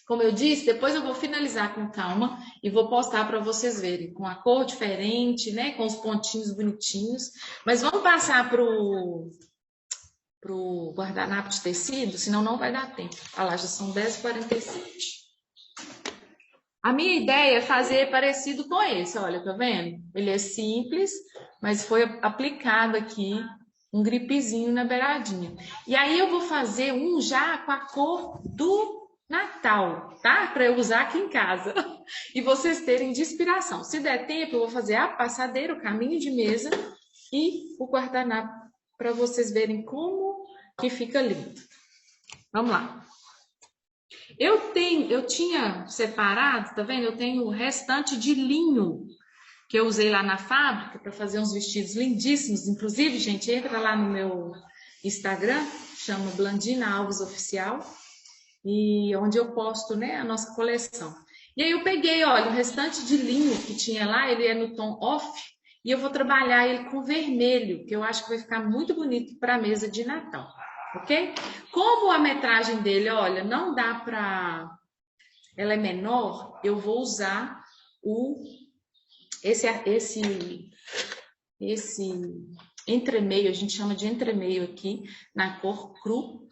como eu disse, depois eu vou finalizar com calma e vou postar para vocês verem, com a cor diferente, né? Com os pontinhos bonitinhos. Mas vamos passar para o guardanapo de tecido, senão não vai dar tempo. Olha lá, já são 10h47. A minha ideia é fazer parecido com esse, olha, tá vendo? Ele é simples, mas foi aplicado aqui um gripezinho na beiradinha. E aí eu vou fazer um já com a cor do Natal, tá? Para eu usar aqui em casa. E vocês terem de inspiração. Se der tempo, eu vou fazer a passadeira, o caminho de mesa e o guardanapo para vocês verem como que fica lindo. Vamos lá. Eu tinha separado, tá vendo? Eu tenho o restante de linho que eu usei lá na fábrica para fazer uns vestidos lindíssimos. Inclusive, gente, entra lá no meu Instagram, chama Blandina Alves Oficial, e onde eu posto, né, a nossa coleção. E aí eu peguei, olha, o restante de linho que tinha lá, ele é no tom off, e eu vou trabalhar ele com vermelho, que eu acho que vai ficar muito bonito para a mesa de Natal, ok? Como a metragem dele, olha, não dá para... Ela é menor, eu vou usar esse entremeio, a gente chama de entremeio aqui, na cor cru,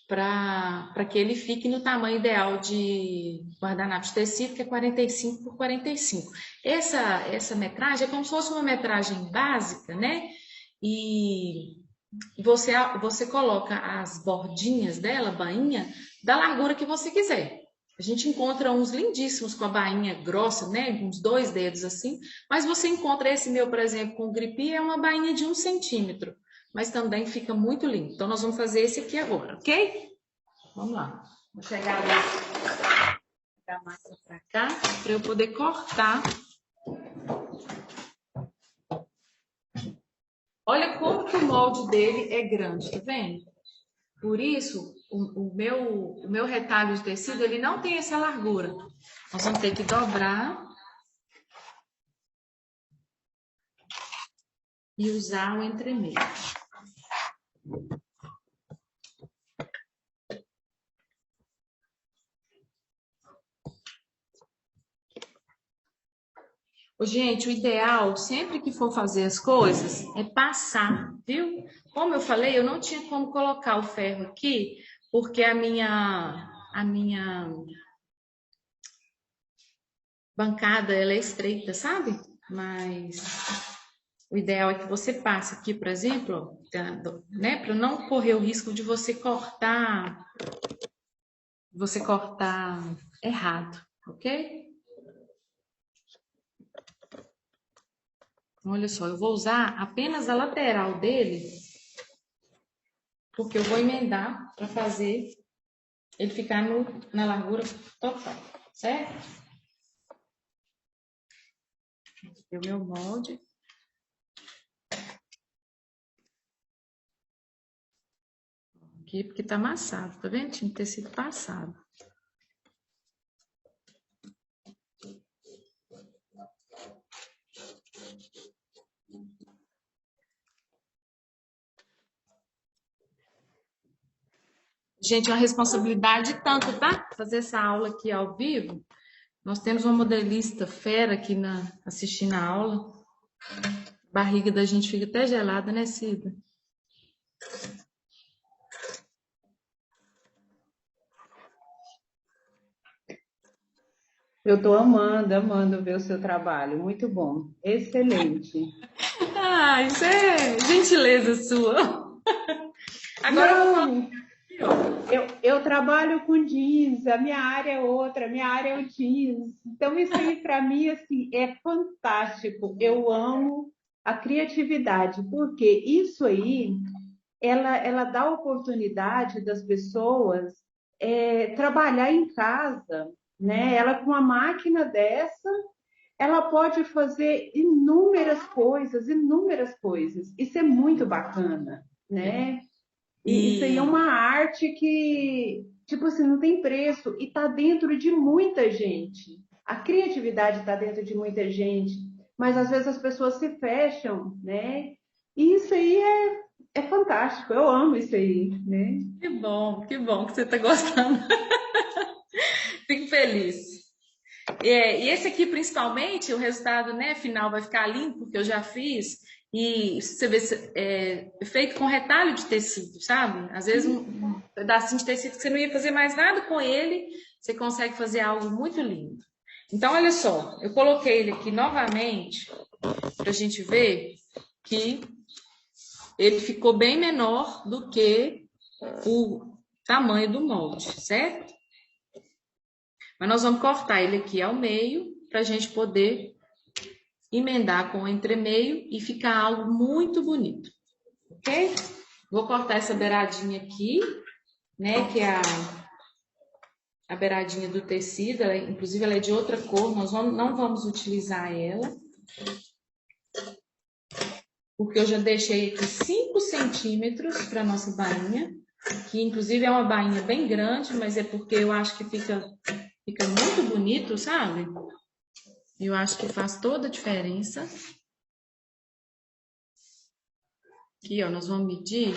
para que ele fique no tamanho ideal de guardanapo de tecido, que é 45 por 45. Essa metragem é como se fosse uma metragem básica, né? E você coloca as bordinhas dela, bainha, da largura que você quiser. A gente encontra uns lindíssimos com a bainha grossa, né? Uns 2 dedos assim. Mas você encontra esse meu, por exemplo, com o gripe, é uma bainha de 1 centímetro. Mas também fica muito lindo. Então, nós vamos fazer esse aqui agora, ok? Vamos lá. Vou pegar a massa para cá, para eu poder cortar. Olha como que o molde dele é grande, tá vendo? Por isso, o meu retalho de tecido, ele não tem essa largura. Nós vamos ter que dobrar e usar o entremeio. Gente, o ideal, sempre que for fazer as coisas, é passar, viu? Como eu falei, eu não tinha como colocar o ferro aqui, porque a minha bancada, ela é estreita, sabe? Mas o ideal é que você passe aqui, por exemplo, né? Para não correr o risco de você cortar errado, ok? Olha só, eu vou usar apenas a lateral dele, porque eu vou emendar para fazer ele ficar na largura total, certo? Esse é o meu molde. Aqui, porque tá amassado, tá vendo? Tinha que ter sido passado. Gente, é uma responsabilidade tanto, tá? Fazer essa aula aqui ao vivo. Nós temos uma modelista fera aqui assistindo a aula. A barriga da gente fica até gelada, né, Cida? Eu estou amando ver o seu trabalho. Muito bom. Excelente. Ah, isso é gentileza sua. Agora eu trabalho com jeans, a minha área é outra, a minha área é o jeans. Então, isso aí, para mim, assim, é fantástico. Eu amo a criatividade, porque isso aí, ela dá a oportunidade das pessoas trabalhar em casa, né? Ela com uma máquina dessa, ela pode fazer inúmeras coisas, inúmeras coisas. Isso é muito bacana, né? E isso aí é uma arte que, tipo assim, não tem preço e está dentro de muita gente. A criatividade está dentro de muita gente, mas às vezes as pessoas se fecham, né? E isso aí é fantástico, eu amo isso aí, né? Que bom que você está gostando. Fico feliz. E esse aqui, principalmente, o resultado, né, final vai ficar lindo, porque eu já fiz. E você vê, é feito com retalho de tecido, sabe? Às vezes um pedacinho de tecido que você não ia fazer mais nada com ele, você consegue fazer algo muito lindo. Então, olha só, eu coloquei ele aqui novamente para a gente ver que ele ficou bem menor do que o tamanho do molde, certo? Mas nós vamos cortar ele aqui ao meio para a gente poder emendar com o entremeio e ficar algo muito bonito, ok? Vou cortar essa beiradinha aqui, né, que é a beiradinha do tecido, inclusive ela é de outra cor, nós não vamos utilizar ela, porque eu já deixei aqui 5 centímetros para nossa bainha, que inclusive é uma bainha bem grande, mas é porque eu acho que fica muito bonito, sabe? Eu acho que faz toda a diferença. Aqui, ó, nós vamos medir.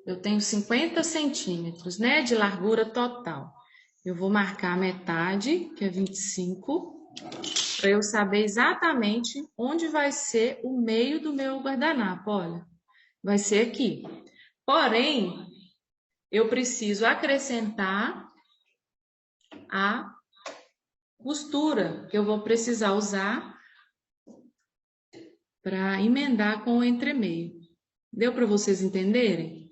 Eu tenho 50 centímetros, né, de largura total. Eu vou marcar a metade, que é 25, para eu saber exatamente onde vai ser o meio do meu guardanapo, olha. Vai ser aqui. Porém, eu preciso acrescentar a costura que eu vou precisar usar para emendar com o entremeio. Deu para vocês entenderem?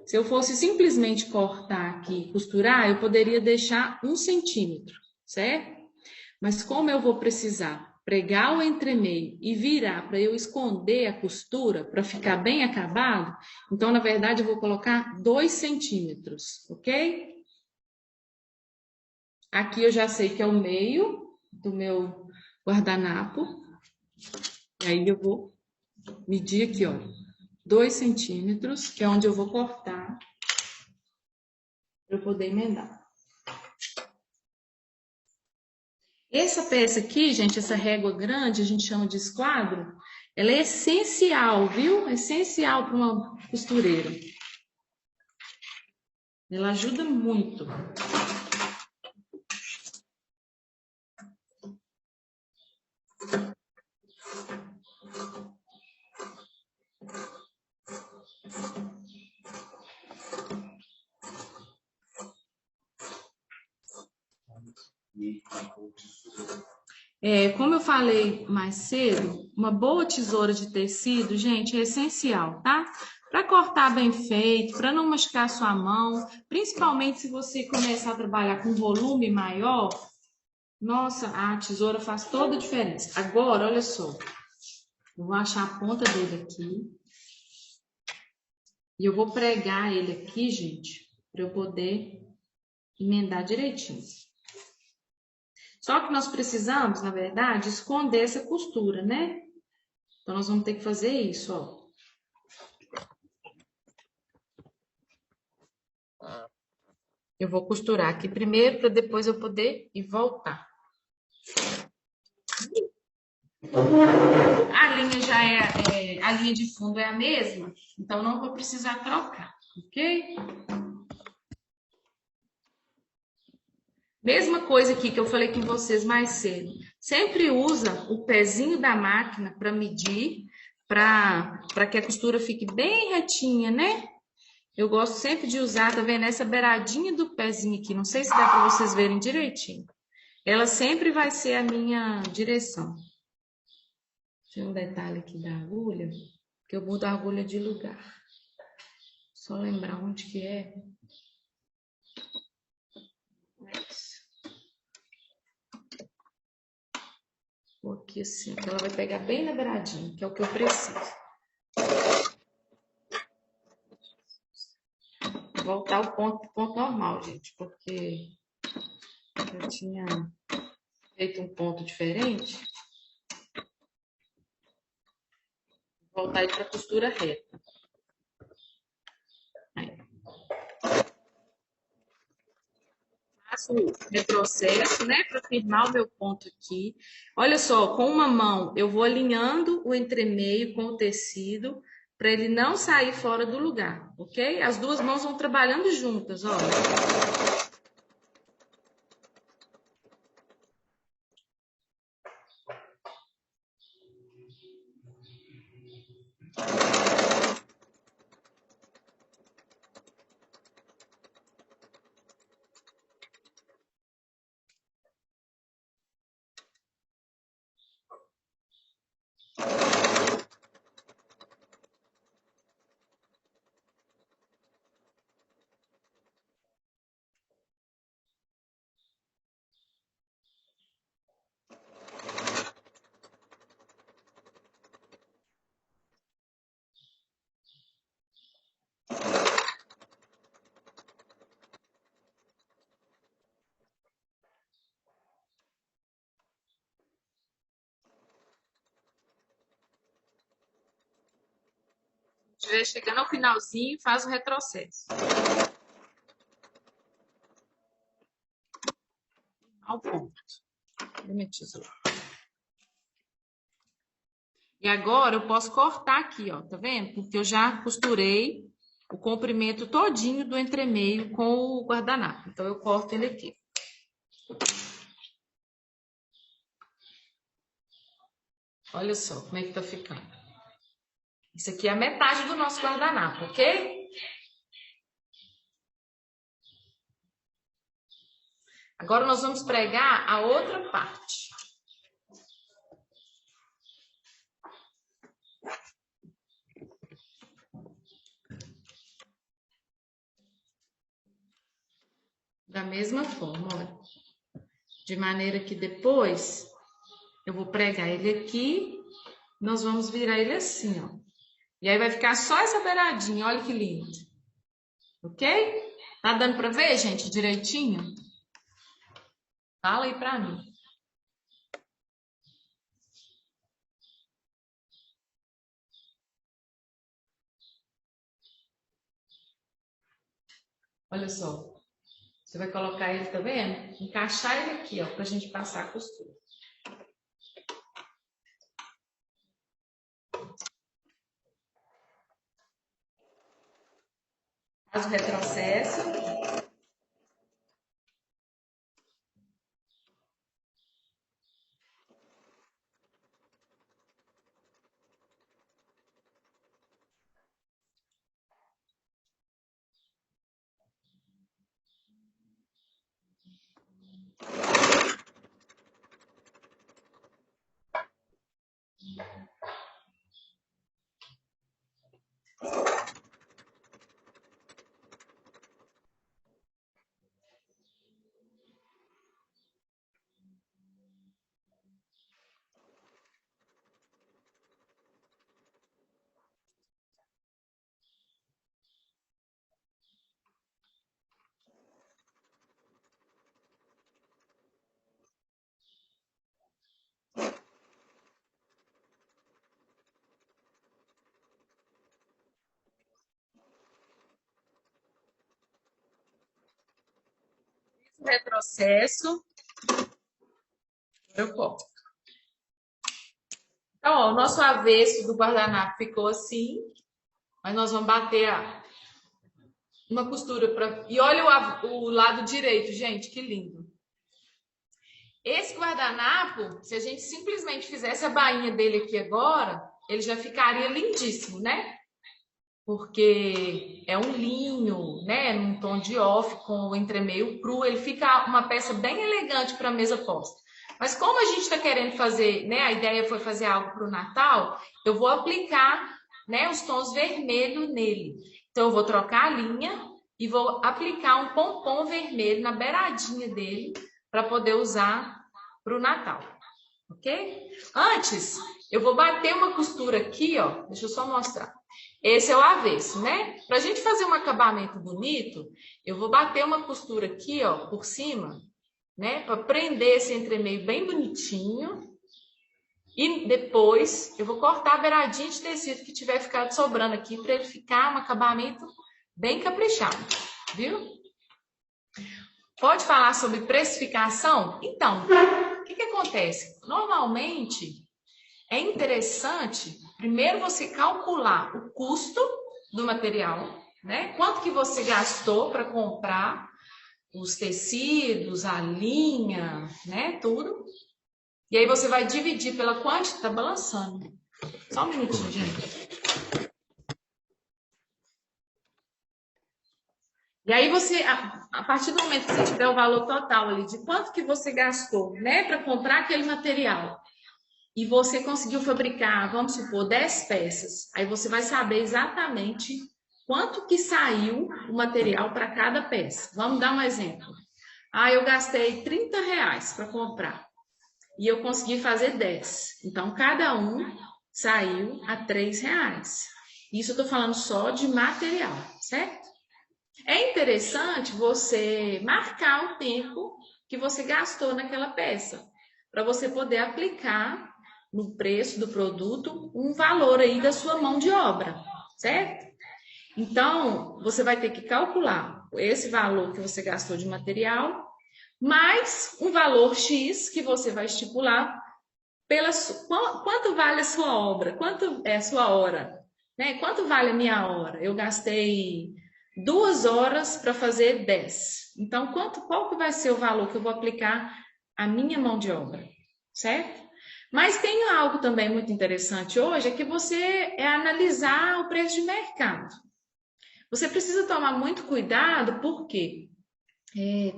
Se eu fosse simplesmente cortar aqui e costurar, eu poderia deixar 1 centímetro, certo? Mas como eu vou precisar pregar o entremeio e virar para eu esconder a costura, para ficar bem acabado, então, na verdade, eu vou colocar 2 centímetros, ok? Aqui eu já sei que é o meio do meu guardanapo. E aí eu vou medir aqui, ó, 2 centímetros, que é onde eu vou cortar para eu poder emendar. Essa peça aqui, gente, essa régua grande, a gente chama de esquadro, ela é essencial, viu? Essencial para uma costureira. Ela ajuda muito. Como eu falei mais cedo, uma boa tesoura de tecido, gente, é essencial, tá? Para cortar bem feito, para não machucar sua mão, principalmente se você começar a trabalhar com volume maior, nossa, a tesoura faz toda a diferença. Agora, olha só, eu vou achar a ponta dele aqui e eu vou pregar ele aqui, gente, para eu poder emendar direitinho. Só que nós precisamos, na verdade, esconder essa costura, né? Então, nós vamos ter que fazer isso, ó. Eu vou costurar aqui primeiro, para depois eu poder ir voltar. A linha a linha de fundo é a mesma, então não vou precisar trocar, ok? Mesma coisa aqui que eu falei com vocês mais cedo. Sempre usa o pezinho da máquina para medir, para que a costura fique bem retinha, né? Eu gosto sempre de usar, tá vendo? Essa beiradinha do pezinho aqui, não sei se dá para vocês verem direitinho. Ela sempre vai ser a minha direção. Tem um detalhe aqui da agulha, que eu mudo a agulha de lugar. Só lembrar onde que é. Vou aqui assim, que ela vai pegar bem na beiradinha, que é o que eu preciso. Vou voltar ao ponto normal, gente, porque eu tinha Feito um ponto diferente. Voltar aí para a costura reta. Aí. Faço o retrocesso, né, para firmar o meu ponto aqui. Olha só, com uma mão eu vou alinhando o entremeio com o tecido para ele não sair fora do lugar, ok? As duas mãos vão trabalhando juntas, olha. Estiver chegando ao finalzinho, faz o retrocesso. Ao ponto. Minha tesoura. E agora eu posso cortar aqui, ó, tá vendo? Porque eu já costurei o comprimento todinho do entremeio com o guardanapo. Então eu corto ele aqui. Olha só como é que tá ficando. Isso aqui é a metade do nosso guardanapo, ok? Agora nós vamos pregar a outra parte. Da mesma forma, olha. De maneira que depois eu vou pregar ele aqui, nós vamos virar ele assim, ó. E aí vai ficar só essa beiradinha, olha que lindo. Ok? Tá dando pra ver, gente, direitinho? Fala aí pra mim. Olha só. Você vai colocar ele, tá vendo? Encaixar ele aqui, ó, pra gente passar a costura. Faz o retrocesso. Retrocesso. Eu corto. Então, ó, o nosso avesso do guardanapo ficou assim. Mas nós vamos bater uma costura para. E olha o lado direito, gente, que lindo. Esse guardanapo, se a gente simplesmente fizesse a bainha dele aqui agora, ele já ficaria lindíssimo, né? Porque é um linho, né? Num tom de off, com o entremeio cru, ele fica uma peça bem elegante para a mesa posta. Mas como a gente está querendo fazer, né? A ideia foi fazer algo para o Natal, eu vou aplicar, né, os tons vermelhos nele. Então, eu vou trocar a linha e vou aplicar um pompom vermelho na beiradinha dele para poder usar para o Natal, ok? Antes, eu vou bater uma costura aqui, ó. Deixa eu só mostrar. Esse é o avesso, né? Para a gente fazer um acabamento bonito, eu vou bater uma costura aqui, ó, por cima, né? Para prender esse entremeio bem bonitinho. E depois eu vou cortar a beiradinha de tecido que tiver ficado sobrando aqui para ele ficar um acabamento bem caprichado, viu? Pode falar sobre precificação? Então, o que acontece? Normalmente é interessante primeiro você calcular o custo do material, né? Quanto que você gastou para comprar os tecidos, a linha, né? Tudo. E aí você vai dividir pela quantidade, tá balançando. Só um minutinho, gente. E aí você, a partir do momento que você tiver o valor total ali, de quanto que você gastou, né, para comprar aquele material, e você conseguiu fabricar, vamos supor, 10 peças, aí você vai saber exatamente quanto que saiu o material para cada peça. Vamos dar um exemplo. Eu gastei R$30 para comprar. E eu consegui fazer 10. Então, cada um saiu a R$3. Isso eu estou falando só de material, certo? É interessante você marcar o tempo que você gastou naquela peça, para você poder aplicar no preço do produto um valor aí da sua mão de obra, certo? Então, você vai ter que calcular esse valor que você gastou de material, mais um valor X que você vai estipular quanto vale a sua obra, quanto é a sua hora, né? Quanto vale a minha hora? Eu gastei 2 horas para fazer 10. Então, qual que vai ser o valor que eu vou aplicar à minha mão de obra, certo? Mas tem algo também muito interessante hoje, é que você analisar o preço de mercado. Você precisa tomar muito cuidado, porque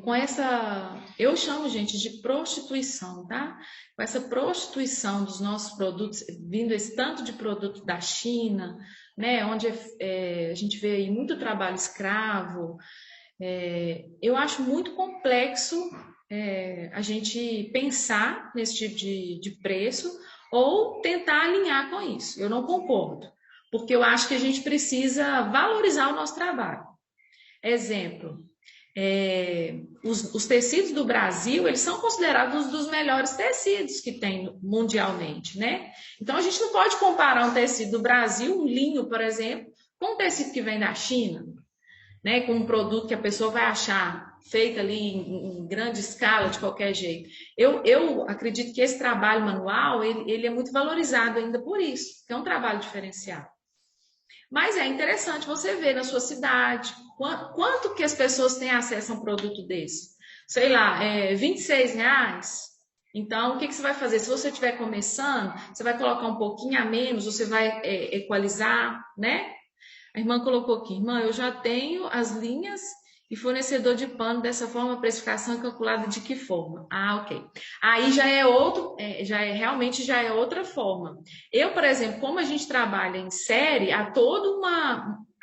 com essa, eu chamo, gente, de prostituição, tá? Com essa prostituição dos nossos produtos, vindo esse tanto de produto da China, né? Onde a gente vê aí muito trabalho escravo, eu acho muito complexo a gente pensar nesse tipo de preço ou tentar alinhar com isso. Eu não concordo, porque eu acho que a gente precisa valorizar o nosso trabalho. Exemplo, os tecidos do Brasil, eles são considerados um dos melhores tecidos que tem mundialmente, né? Então, a gente não pode comparar um tecido do Brasil, um linho, por exemplo, com um tecido que vem da China, né? Com um produto que a pessoa vai achar feito ali em grande escala, de qualquer jeito. Eu acredito que esse trabalho manual, ele é muito valorizado ainda por isso, que é um trabalho diferenciado. Mas é interessante você ver na sua cidade quanto que as pessoas têm acesso a um produto desse. Sei lá, R$26. Então, o que você vai fazer? Se você estiver começando, você vai colocar um pouquinho a menos, você vai equalizar, né? A irmã colocou aqui, irmã, eu já tenho as linhas e fornecedor de pano dessa forma, a precificação é calculada de que forma? Ok. Aí já é realmente já é outra forma. Eu, por exemplo, como a gente trabalha em série, há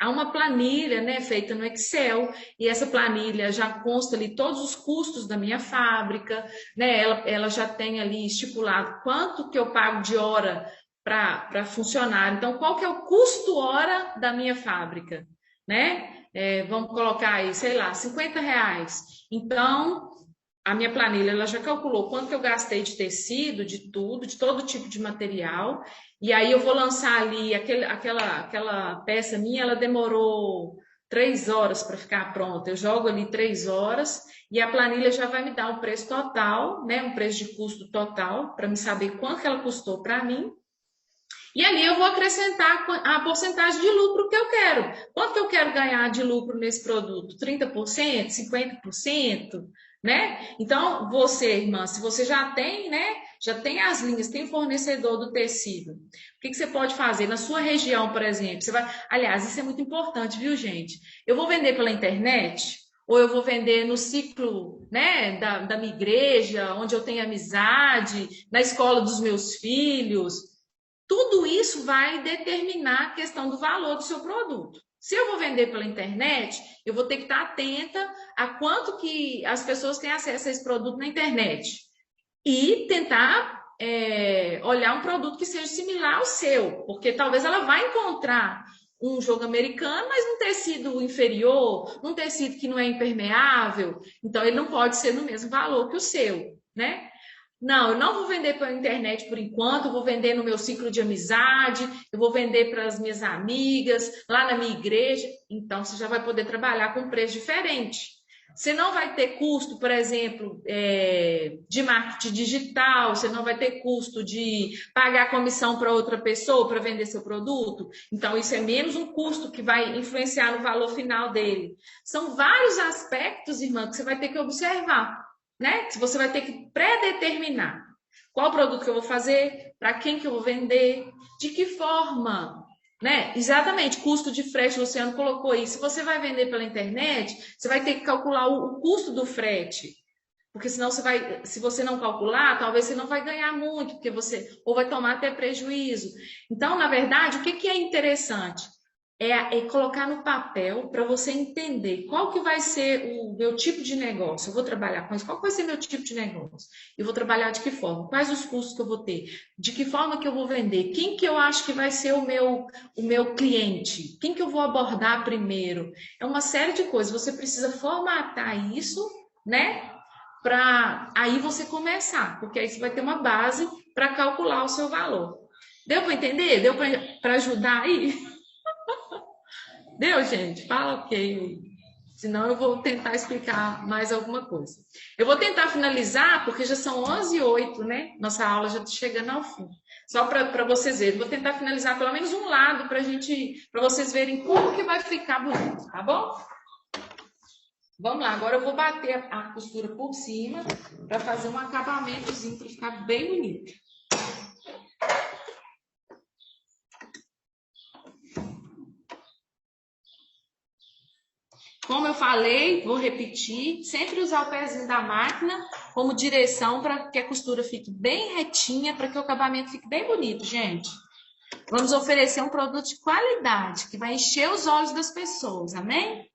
uma planilha, né, feita no Excel, e essa planilha já consta ali todos os custos da minha fábrica, né? Ela já tem ali estipulado quanto que eu pago de hora para funcionar. Então, qual que é o custo hora da minha fábrica, né? Vamos colocar aí, sei lá, R$50. Então, a minha planilha ela já calculou quanto que eu gastei de tecido, de tudo, de todo tipo de material. E aí eu vou lançar ali aquela peça minha, ela demorou 3 horas para ficar pronta. Eu jogo ali 3 horas e a planilha já vai me dar um preço total, né? Um preço de custo total, para me saber quanto que ela custou para mim. E ali eu vou acrescentar a porcentagem de lucro que eu quero. Quanto que eu quero ganhar de lucro nesse produto? 30%? 50%? Né? Então, você, irmã, se você já tem, né? Já tem as linhas, tem o fornecedor do tecido. O que você pode fazer? Na sua região, por exemplo, você vai... Aliás, isso é muito importante, viu, gente? Eu vou vender pela internet, ou eu vou vender no ciclo, né, da minha igreja, onde eu tenho amizade, na escola dos meus filhos. Tudo isso vai determinar a questão do valor do seu produto. Se eu vou vender pela internet, eu vou ter que estar atenta a quanto que as pessoas têm acesso a esse produto na internet. E tentar olhar um produto que seja similar ao seu, porque talvez ela vai encontrar um jogo americano, mas num tecido inferior, num tecido que não é impermeável, então ele não pode ser no mesmo valor que o seu, né? Não, eu não vou vender pela internet por enquanto, eu vou vender no meu ciclo de amizade, eu vou vender para as minhas amigas, lá na minha igreja. Então, você já vai poder trabalhar com um preço diferente. Você não vai ter custo, por exemplo, de marketing digital, você não vai ter custo de pagar comissão para outra pessoa para vender seu produto. Então, isso é menos um custo que vai influenciar no valor final dele. São vários aspectos, irmã, que você vai ter que observar, né? Você vai ter que predeterminar qual produto que eu vou fazer, para quem que eu vou vender, de que forma, né? Exatamente, custo de frete, o Luciano colocou aí. Se você vai vender pela internet, você vai ter que calcular o custo do frete, porque senão se você não calcular, talvez você não vai ganhar muito, porque você ou vai tomar até prejuízo. Então, na verdade, o que é interessante? É colocar no papel para você entender qual que vai ser o meu tipo de negócio. Eu vou trabalhar com isso. Qual vai ser meu tipo de negócio? Eu vou trabalhar de que forma? Quais os custos que eu vou ter? De que forma que eu vou vender? Quem que eu acho que vai ser o meu cliente? Quem que eu vou abordar primeiro? É uma série de coisas. Você precisa formatar isso, né? Para aí você começar, porque aí você vai ter uma base para calcular o seu valor. Deu para entender? Deu para ajudar aí? Deu, gente? Fala ok. Senão eu vou tentar explicar mais alguma coisa. Eu vou tentar finalizar, porque já são 11h08, né? Nossa aula já está chegando ao fim. Só para vocês verem. Vou tentar finalizar pelo menos um lado para vocês verem como que vai ficar bonito, tá bom? Vamos lá, agora eu vou bater a costura por cima para fazer um acabamentozinho para ficar bem bonito. Como eu falei, vou repetir, sempre usar o pezinho da máquina como direção para que a costura fique bem retinha, para que o acabamento fique bem bonito, gente. Vamos oferecer um produto de qualidade, que vai encher os olhos das pessoas, amém?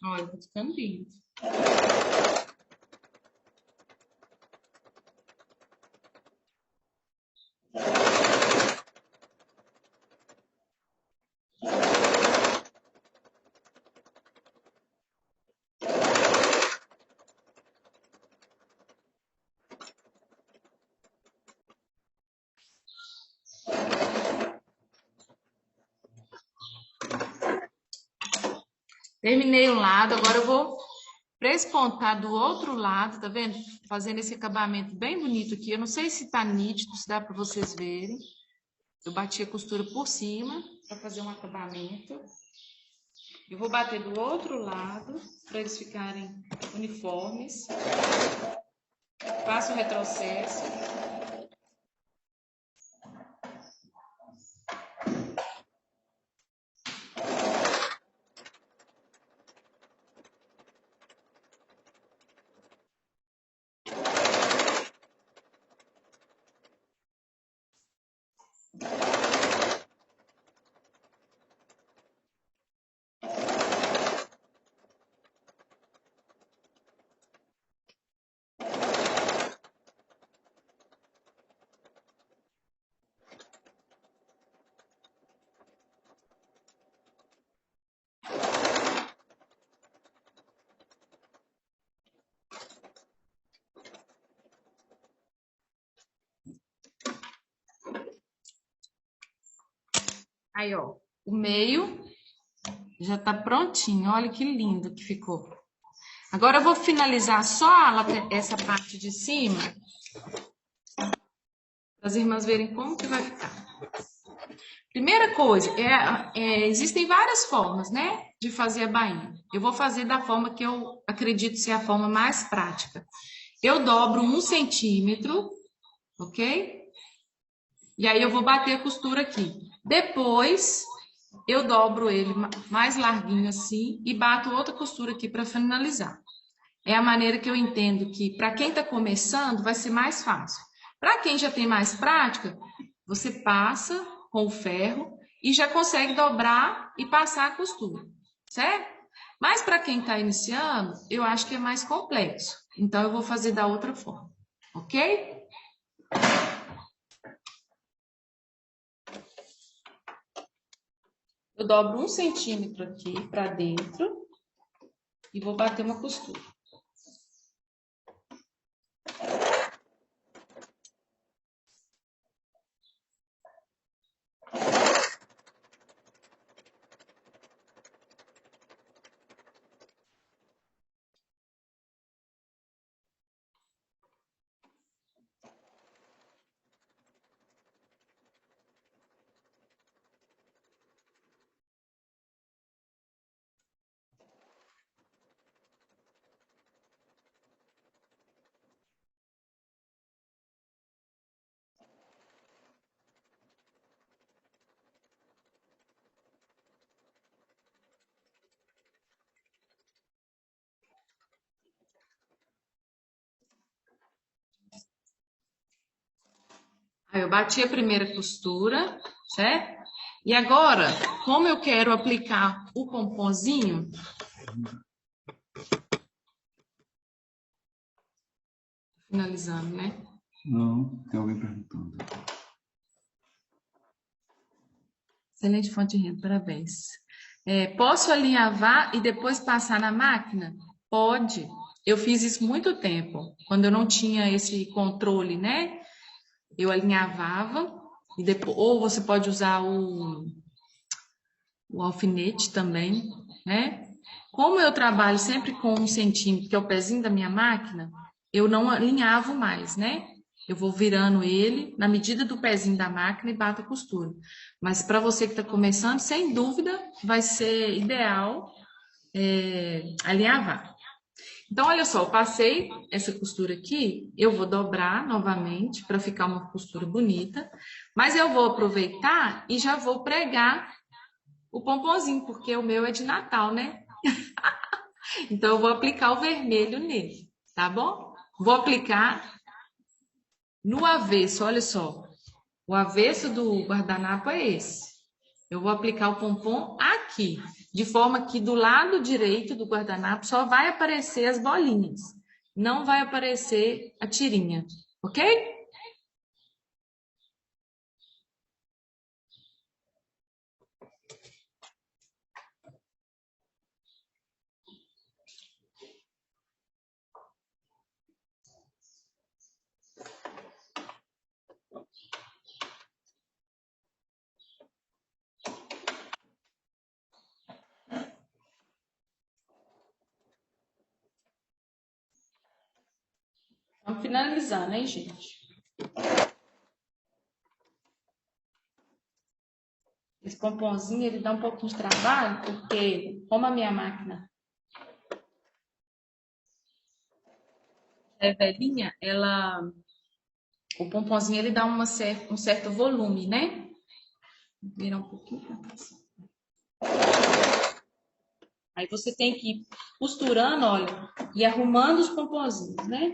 Olha, tá ficando lindo. Terminei um lado, agora eu vou prespontar do outro lado, tá vendo? Fazendo esse acabamento bem bonito aqui. Eu não sei se tá nítido, se dá para vocês verem. Eu bati a costura por cima para fazer um acabamento. Eu vou bater do outro lado para eles ficarem uniformes. Faço o retrocesso. Aí, ó, o meio já tá prontinho. Olha que lindo que ficou. Agora eu vou finalizar só essa parte de cima, para as irmãs verem como que vai ficar. Primeira coisa, existem várias formas, né, de fazer a bainha. Eu vou fazer da forma que eu acredito ser a forma mais prática. Eu dobro 1 centímetro, ok? E aí eu vou bater a costura aqui. Depois, eu dobro ele mais larguinho assim e bato outra costura aqui para finalizar. é a maneira que eu entendo que, para quem está começando, vai ser mais fácil. Para quem já tem mais prática, você passa com o ferro e já consegue dobrar e passar a costura, certo? Mas para quem está iniciando, eu acho que é mais complexo. Então, eu vou fazer da outra forma, ok? Eu dobro 1 centímetro aqui para dentro e vou bater uma costura. Aí eu bati a primeira costura, certo? E agora, como eu quero aplicar o pomponzinho, finalizando, né? Não, tem alguém perguntando. Excelente fonte de renda, parabéns. Posso alinhavar e depois passar na máquina? Pode. Eu fiz isso muito tempo, quando eu não tinha esse controle, né? Eu alinhavava, e depois, ou você pode usar o alfinete também, né? Como eu trabalho sempre com 1 centímetro, que é o pezinho da minha máquina, eu não alinhavo mais, né? Eu vou virando ele na medida do pezinho da máquina e bato a costura. Mas para você que está começando, sem dúvida, vai ser ideal alinhavar. Então, olha só, eu passei essa costura aqui, eu vou dobrar novamente para ficar uma costura bonita, mas eu vou aproveitar e já vou pregar o pomponzinho, porque o meu é de Natal, né? Então, eu vou aplicar o vermelho nele, tá bom? Vou aplicar no avesso, olha só. O avesso do guardanapo é esse. Eu vou aplicar o pompom aqui, de forma que do lado direito do guardanapo só vai aparecer as bolinhas. Não vai aparecer a tirinha, ok? Vamos finalizar, né, gente? Esse pomponzinho, ele dá um pouquinho de trabalho, porque como a minha máquina é velhinha, o pomponzinho, ele dá um certo volume, né? Vou virar um pouquinho pra cá. Aí você tem que ir costurando, olha, e arrumando os pomponzinhos, né?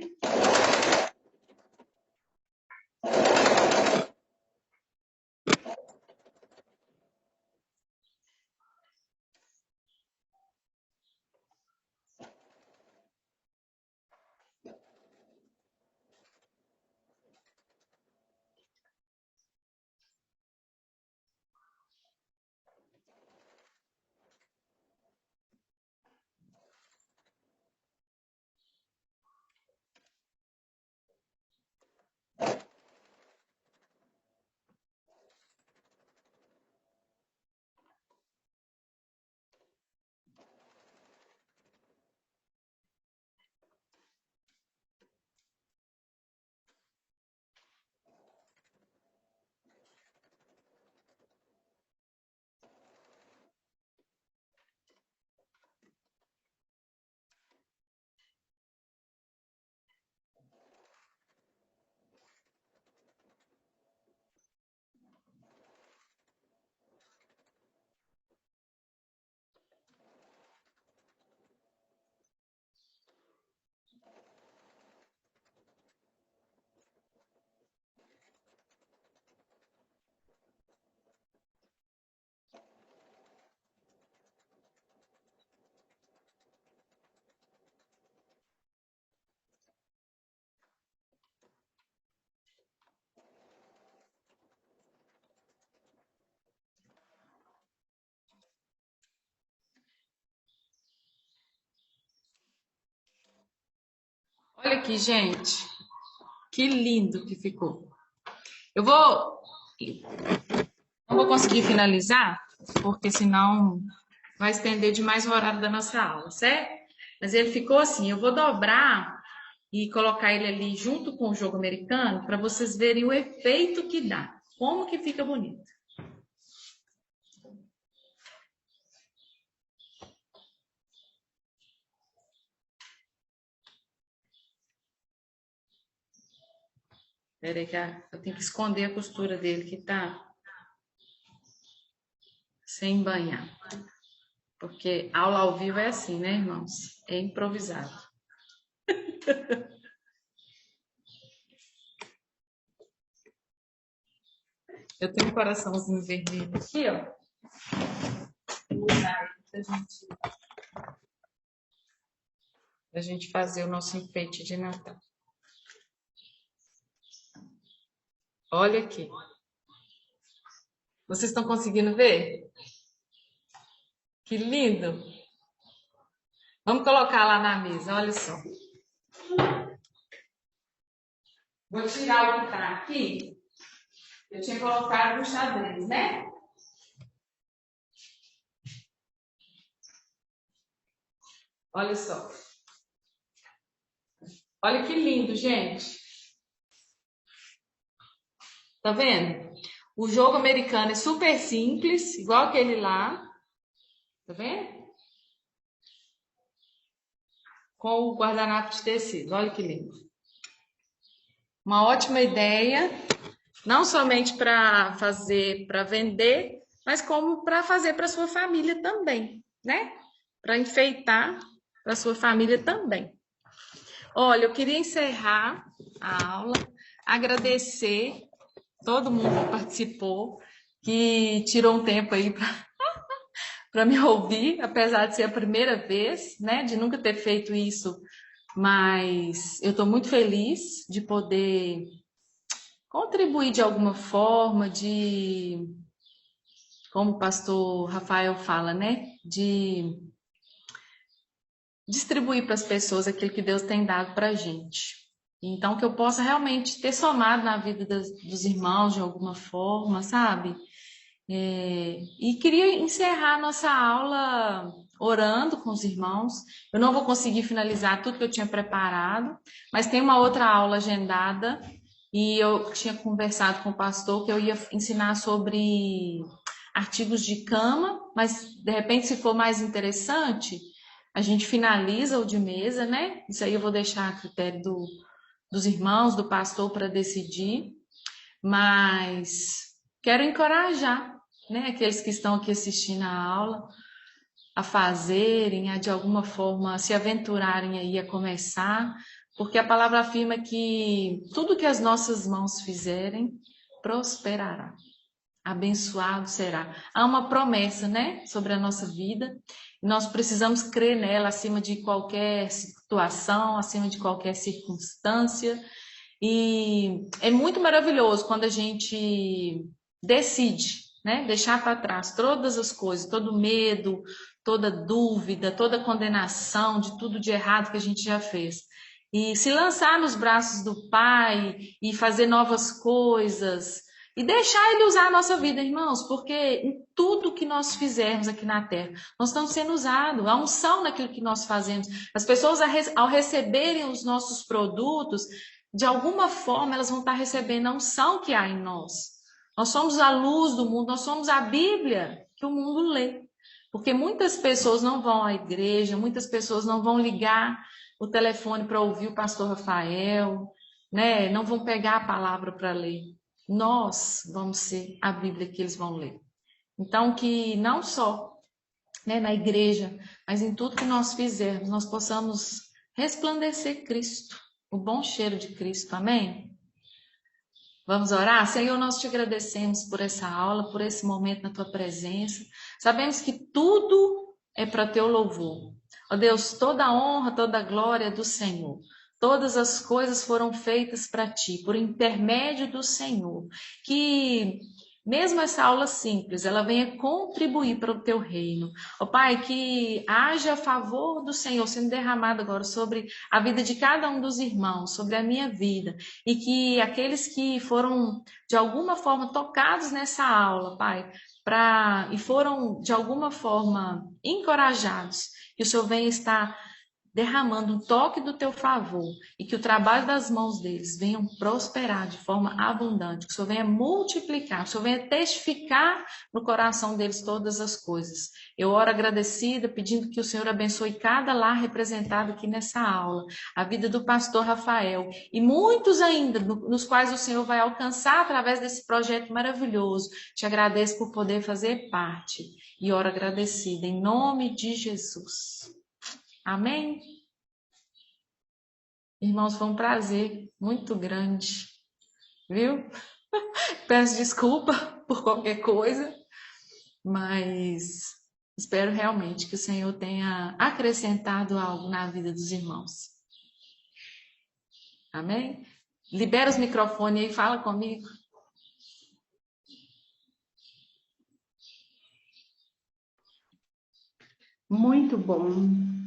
Olha aqui, gente. Que lindo que ficou. Não vou conseguir finalizar, porque senão vai estender demais o horário da nossa aula, certo? Mas ele ficou assim, eu vou dobrar e colocar ele ali junto com o jogo americano para vocês verem o efeito que dá. Como que fica bonito. Espera aí que eu tenho que esconder a costura dele que tá sem banhar. Porque aula ao vivo é assim, né, irmãos? É improvisado. Eu tenho um coraçãozinho vermelho aqui, ó. Vou usar aí pra gente fazer o nosso enfeite de Natal. Olha aqui. Vocês estão conseguindo ver? Que lindo! Vamos colocar lá na mesa, olha só. Vou tirar o que está aqui. Eu tinha colocado no xadrez, né? Olha só. Olha que lindo, gente. Tá vendo? O jogo americano é super simples, igual aquele lá. Tá vendo? Com o guardanapo de tecido. Olha que lindo. Uma ótima ideia, não somente para fazer, para vender, mas como para fazer para sua família também, né? Para enfeitar para sua família também. Olha, eu queria encerrar a aula, agradecer todo mundo que participou, que tirou um tempo aí para me ouvir, apesar de ser a primeira vez, né? De nunca ter feito isso, mas eu estou muito feliz de poder contribuir de alguma forma, como o pastor Rafael fala, né? De distribuir para as pessoas aquilo que Deus tem dado para a gente. Então, que eu possa realmente ter somado na vida dos irmãos de alguma forma, sabe? E queria encerrar a nossa aula orando com os irmãos. Eu não vou conseguir finalizar tudo que eu tinha preparado, mas tem uma outra aula agendada e eu tinha conversado com o pastor que eu ia ensinar sobre artigos de cama, mas de repente, se for mais interessante, a gente finaliza o de mesa, né? Isso aí eu vou deixar a critério dos irmãos, do pastor para decidir, mas quero encorajar, né, aqueles que estão aqui assistindo a aula a fazerem, a de alguma forma se aventurarem aí a começar, porque a palavra afirma que tudo que as nossas mãos fizerem prosperará. Abençoado será. Há uma promessa, né, sobre a nossa vida. E nós precisamos crer nela acima de qualquer situação, acima de qualquer circunstância. E é muito maravilhoso quando a gente decide, né, deixar para trás todas as coisas, todo medo, toda dúvida, toda condenação de tudo de errado que a gente já fez. E se lançar nos braços do Pai e fazer novas coisas. E deixar Ele usar a nossa vida, irmãos, porque em tudo que nós fizermos aqui na Terra, nós estamos sendo usados, há unção naquilo que nós fazemos. As pessoas, ao receberem os nossos produtos, de alguma forma, elas vão estar recebendo a unção que há em nós. Nós somos a luz do mundo, nós somos a Bíblia que o mundo lê. Porque muitas pessoas não vão à igreja, muitas pessoas não vão ligar o telefone para ouvir o pastor Rafael, né? Não vão pegar a palavra para ler. Nós vamos ser a Bíblia que eles vão ler. Então, que não só, né, na igreja, mas em tudo que nós fizermos, nós possamos resplandecer Cristo, o bom cheiro de Cristo. Amém? Vamos orar? Senhor, nós te agradecemos por essa aula, por esse momento na tua presença. Sabemos que tudo é para teu louvor. Ó Deus, toda a honra, toda a glória é do Senhor. Todas as coisas foram feitas para ti, por intermédio do Senhor. Que mesmo essa aula simples, ela venha contribuir para o teu reino. Ó Pai, que haja a favor do Senhor sendo derramado agora sobre a vida de cada um dos irmãos, sobre a minha vida, e que aqueles que foram de alguma forma tocados nessa aula, Pai, e foram de alguma forma encorajados, que o Senhor venha estar derramando um toque do teu favor e que o trabalho das mãos deles venham prosperar de forma abundante, que o Senhor venha multiplicar, que o Senhor venha testificar no coração deles todas as coisas. Eu oro agradecida, pedindo que o Senhor abençoe cada lar representado aqui nessa aula, a vida do pastor Rafael e muitos ainda, nos quais o Senhor vai alcançar através desse projeto maravilhoso. Te agradeço por poder fazer parte e oro agradecida em nome de Jesus. Amém? Irmãos, foi um prazer muito grande, viu? Peço desculpa por qualquer coisa, mas espero realmente que o Senhor tenha acrescentado algo na vida dos irmãos. Amém? Libera os microfones aí, fala comigo. Muito bom,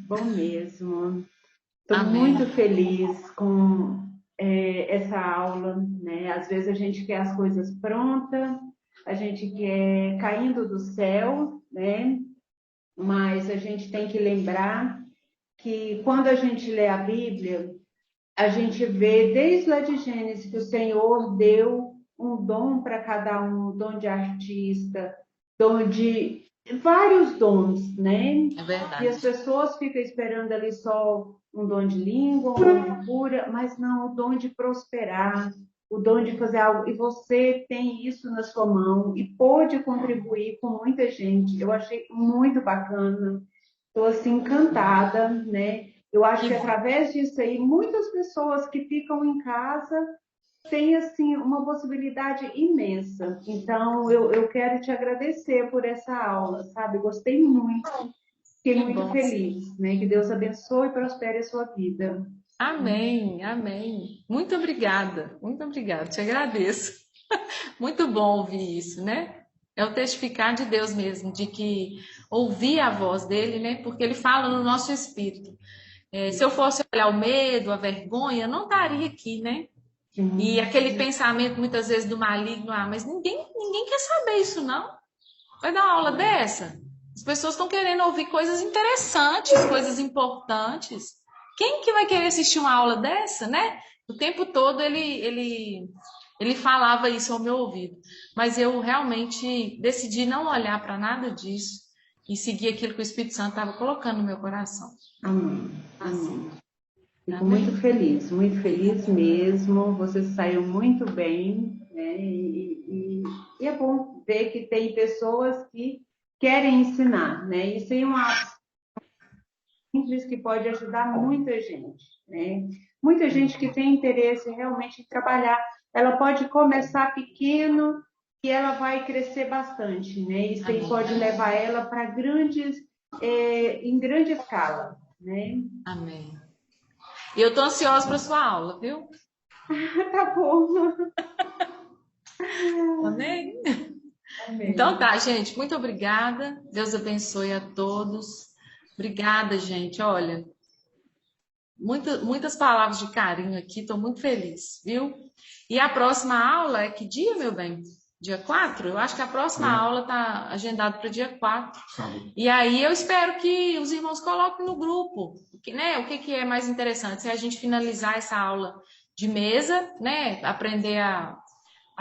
bom mesmo. Estou muito feliz com essa aula, né? Às vezes a gente quer as coisas prontas, a gente quer caindo do céu, né? Mas a gente tem que lembrar que quando a gente lê a Bíblia, a gente vê desde lá de Gênesis que o Senhor deu um dom para cada um, dom de artista, dom de vários dons, né? É verdade. E as pessoas ficam esperando ali só um dom de língua, um dom de cura, mas não, o dom de prosperar, o dom de fazer algo. E você tem isso na sua mão e pôde contribuir com muita gente. Eu achei muito bacana. Estou assim encantada, né? Eu acho que através disso aí, muitas pessoas que ficam em casa tem assim uma possibilidade imensa. Então, eu quero te agradecer por essa aula, sabe? Gostei muito, fiquei muito feliz, né? Que Deus abençoe e prospere a sua vida. Amém, amém. Muito obrigada, te agradeço. Muito bom ouvir isso, né? É o testificar de Deus mesmo, de que ouvir a voz dele, né? Porque ele fala no nosso espírito. Se eu fosse olhar o medo, a vergonha, eu não estaria aqui, né? E aquele pensamento, muitas vezes, do maligno, mas ninguém quer saber isso, não. Vai dar uma aula dessa? As pessoas estão querendo ouvir coisas interessantes, coisas importantes. Quem que vai querer assistir uma aula dessa, né? O tempo todo ele falava isso ao meu ouvido. Mas eu realmente decidi não olhar para nada disso e seguir aquilo que o Espírito Santo estava colocando no meu coração. Amém. Amém. Fico muito feliz mesmo. Você saiu muito bem, né? E é bom ver que tem pessoas que querem ensinar, né? Isso é uma simples que pode ajudar muita gente, né? Muita gente que tem interesse realmente em trabalhar, ela pode começar pequeno e ela vai crescer bastante, né? Isso aí pode levar ela para em grande escala, né? Amém. E eu tô ansiosa para sua aula, viu? Tá bom. Amém? Amém. Então tá, gente. Muito obrigada. Deus abençoe a todos. Obrigada, gente. Olha, muitas palavras de carinho aqui. Estou muito feliz, viu? E a próxima aula é que dia, meu bem? Dia 4? Eu acho que a próxima aula está agendada para dia 4. E aí eu espero que os irmãos coloquem no grupo, né? O que é mais interessante? Se a gente finalizar essa aula de mesa, né? Aprender a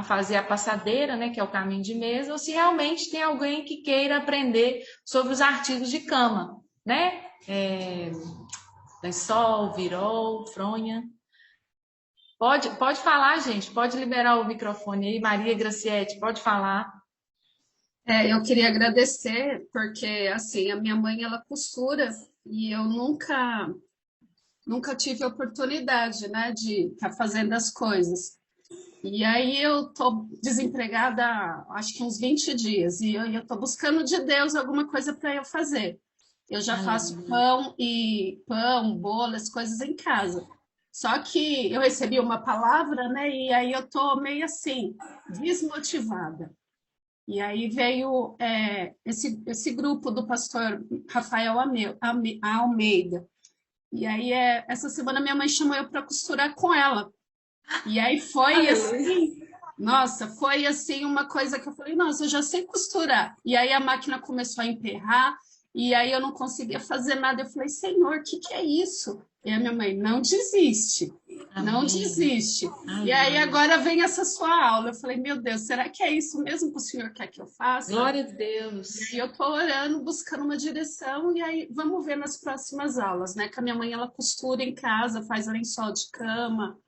fazer a passadeira, né? Que é o caminho de mesa, ou se realmente tem alguém que queira aprender sobre os artigos de cama, né? Lençol, virol, fronha. Pode falar, gente. Pode liberar o microfone aí. Maria Graciete, pode falar. Eu queria agradecer, porque, assim, a minha mãe, ela costura e eu nunca tive a oportunidade, né, de estar fazendo as coisas. E aí eu tô desempregada há, acho que uns 20 dias e eu tô buscando de Deus alguma coisa para eu fazer. Eu já faço pão, bolo, as coisas em casa. Só que eu recebi uma palavra, né? E aí eu tô meio assim, desmotivada. E aí veio esse grupo do pastor Rafael Almeida. E aí, essa semana, minha mãe chamou eu para costurar com ela. E aí foi assim, nossa, foi assim uma coisa que eu falei, nossa, eu já sei costurar. E aí a máquina começou a emperrar, e aí eu não conseguia fazer nada. Eu falei, Senhor, o que é isso? E a minha mãe, não desiste, não desiste. E aí agora vem essa sua aula. Eu falei, meu Deus, será que é isso mesmo que o Senhor quer que eu faça? Glória a Deus. E aí eu tô orando, buscando uma direção, e aí vamos ver nas próximas aulas, né? Que a minha mãe, ela costura em casa, faz lençol de cama.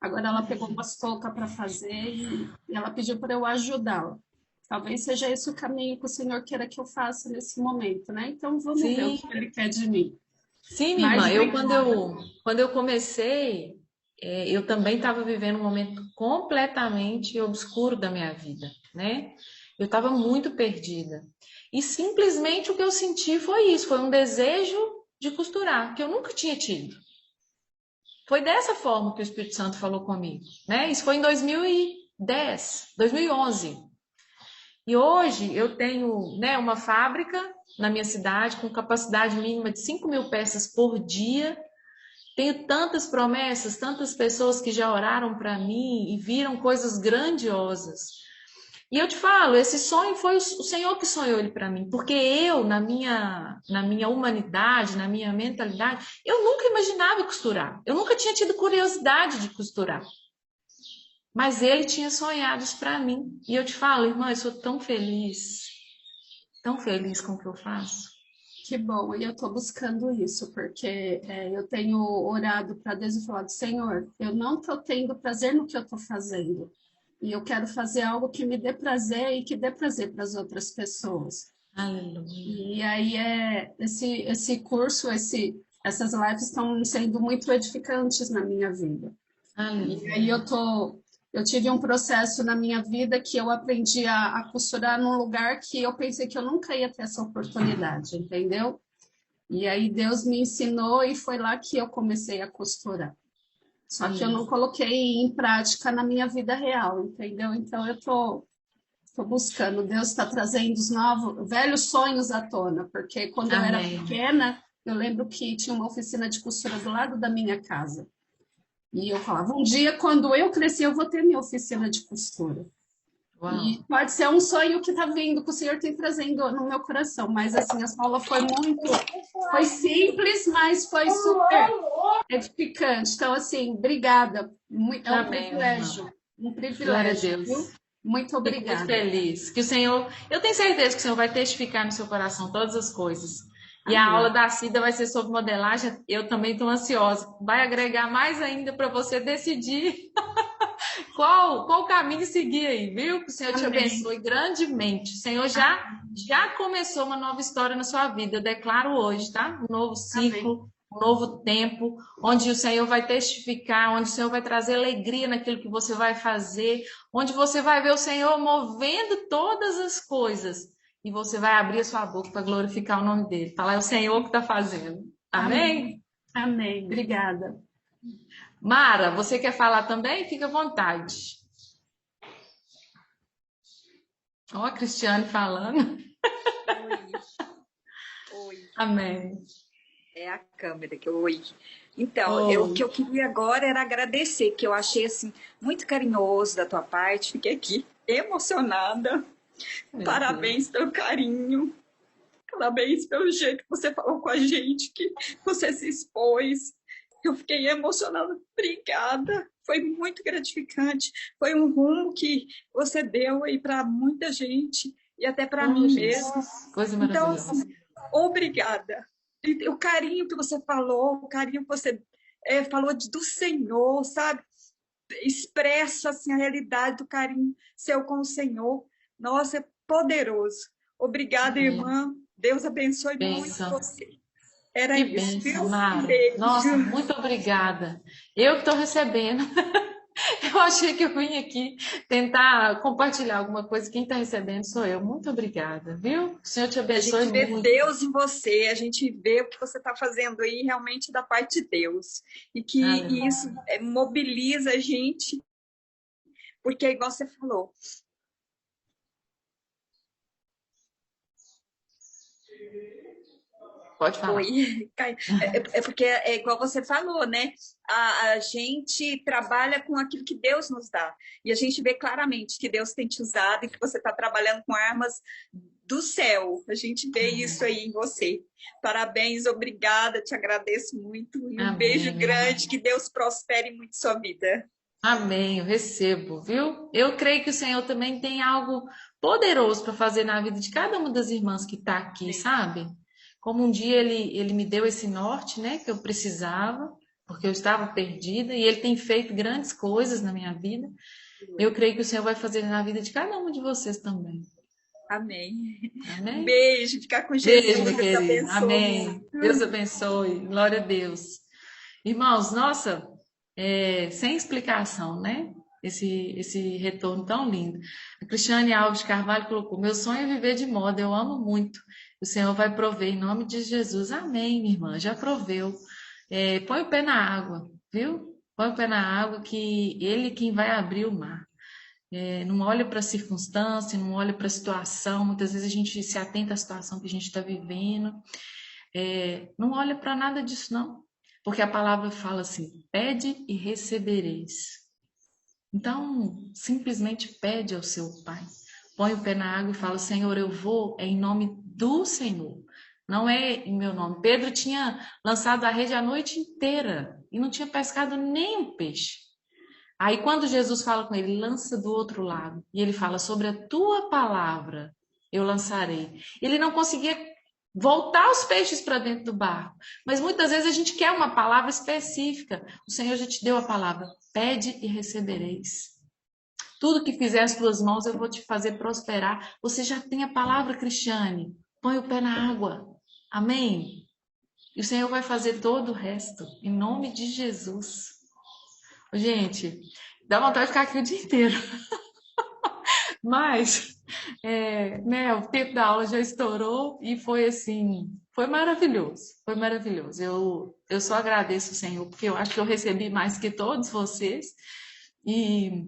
Agora ela pegou umas toucas para fazer e ela pediu para eu ajudá-la. Talvez seja esse o caminho que o Senhor queira que eu faça nesse momento, né? Então vamos ver o que Ele quer de mim. Sim, minha irmã, quando eu comecei, eu também estava vivendo um momento completamente obscuro da minha vida, né? Eu estava muito perdida. E simplesmente o que eu senti foi isso, foi um desejo de costurar, que eu nunca tinha tido. Foi dessa forma que o Espírito Santo falou comigo, né? Isso foi em 2011. E hoje eu tenho, né, uma fábrica na minha cidade com capacidade mínima de 5.000 peças por dia. Tenho tantas promessas, tantas pessoas que já oraram para mim e viram coisas grandiosas. E eu te falo, esse sonho foi o Senhor que sonhou ele para mim, porque eu, na minha humanidade, na minha mentalidade, eu nunca imaginava costurar. Eu nunca tinha tido curiosidade de costurar. Mas ele tinha sonhado isso para mim. E eu te falo, irmã, eu sou tão feliz com o que eu faço. Que bom, e eu estou buscando isso, porque eu tenho orado para Deus e falado, Senhor, eu não estou tendo prazer no que eu estou fazendo. E eu quero fazer algo que me dê prazer e que dê prazer para as outras pessoas. Aleluia. E aí esse curso, essas lives estão sendo muito edificantes na minha vida. Aleluia. E aí eu tive um processo na minha vida que eu aprendi a costurar num lugar que eu pensei que eu nunca ia ter essa oportunidade, entendeu? E aí Deus me ensinou e foi lá que eu comecei a costurar. Só que eu não coloquei em prática na minha vida real, entendeu? Então eu tô buscando, Deus está trazendo os velhos sonhos à tona, porque quando eu era pequena, eu lembro que tinha uma oficina de costura do lado da minha casa. E eu falava, um dia, quando eu crescer, eu vou ter minha oficina de costura. Uau. E pode ser um sonho que está vindo, que o Senhor tem trazendo no meu coração, mas assim, essa aula foi simples, mas foi super edificante. Então, assim, obrigada. Amém, um privilégio. Deus. Muito obrigada. Fico muito feliz. Que o Senhor, eu tenho certeza que o Senhor vai testificar no seu coração todas as coisas. E a aula da Cida vai ser sobre modelagem. Eu também estou ansiosa. Vai agregar mais ainda para você decidir qual caminho seguir aí, viu? Que o Senhor te abençoe grandemente. O Senhor já começou uma nova história na sua vida. Eu declaro hoje, tá? Um novo ciclo, um novo tempo, onde o Senhor vai testificar, onde o Senhor vai trazer alegria naquilo que você vai fazer, onde você vai ver o Senhor movendo todas as coisas. E você vai abrir a sua boca para glorificar o nome dele. Falar, é o Senhor que está fazendo. Amém? Amém. Obrigada. Mara, você quer falar também? Fica à vontade. Ó, a Cristiane falando. Oi. Amém. É a câmera que eu ouvi. Então, o que eu queria agora era agradecer, que eu achei assim muito carinhoso da tua parte. Fiquei aqui emocionada. Parabéns pelo carinho, parabéns pelo jeito que você falou com a gente, que você se expôs. Eu fiquei emocionada, obrigada. Foi muito gratificante. Foi um rumo que você deu aí para muita gente e até para mim mesmo. Coisa maravilhosa. Então, assim, obrigada. E o carinho que você falou, o carinho que você falou do Senhor, sabe? Expressa assim, a realidade do carinho seu com o Senhor. Nossa, é poderoso. Obrigada, irmã. Deus abençoe muito você. Era que isso. Bênção, Mara. Nossa, muito obrigada. Eu que estou recebendo. Eu achei que eu vim aqui tentar compartilhar alguma coisa. Quem está recebendo sou eu. Muito obrigada, viu? O Senhor te abençoe muito. A gente vê Deus em você. A gente vê o que você está fazendo aí realmente da parte de Deus. E que isso mobiliza a gente. Porque, igual você falou, Pode falar. Oi, é porque é igual você falou, né? A gente trabalha com aquilo que Deus nos dá. E a gente vê claramente que Deus tem te usado e que você está trabalhando com armas do céu. A gente vê isso aí em você. Parabéns, obrigada, te agradeço muito. E um beijo grande, que Deus prospere muito sua vida. Amém, eu recebo, viu? Eu creio que o Senhor também tem algo poderoso para fazer na vida de cada uma das irmãs que está aqui, sabe? Como um dia ele me deu esse norte, né, que eu precisava, porque eu estava perdida, e ele tem feito grandes coisas na minha vida. Eu creio que o Senhor vai fazer na vida de cada uma de vocês também. Amém. Amém? Beijo, ficar com Jesus. Beijo, meu querido. Abençoe. Amém. Deus abençoe. Glória a Deus. Irmãos, nossa, sem explicação, né? Esse retorno tão lindo. A Cristiane Alves de Carvalho colocou: meu sonho é viver de moda, eu amo muito. O Senhor vai prover em nome de Jesus. Amém, minha irmã, já proveu. Põe o pé na água, viu? Põe o pé na água, que Ele quem vai abrir o mar. Não olha para a circunstância, não olha para a situação. Muitas vezes a gente se atenta à situação que a gente está vivendo. Não olha para nada disso, não. Porque a palavra fala assim: pede e recebereis. Então, simplesmente pede ao seu Pai. Põe o pé na água e fala: Senhor, eu vou em nome do Senhor. Não é em meu nome. Pedro tinha lançado a rede a noite inteira e não tinha pescado nem um peixe. Aí quando Jesus fala com ele: lança do outro lado. E ele fala: sobre a tua palavra eu lançarei. Ele não conseguia voltar os peixes para dentro do barco. Mas muitas vezes a gente quer uma palavra específica. O Senhor já te deu a palavra: pede e recebereis. Tudo que fizer as tuas mãos eu vou te fazer prosperar. Você já tem a palavra, Cristiane. Põe o pé na água. Amém? E o Senhor vai fazer todo o resto. Em nome de Jesus. Gente, dá vontade de ficar aqui o dia inteiro. Mas, né, o tempo da aula já estourou e foi assim, foi maravilhoso, foi maravilhoso. Eu só agradeço o Senhor, porque eu acho que eu recebi mais que todos vocês e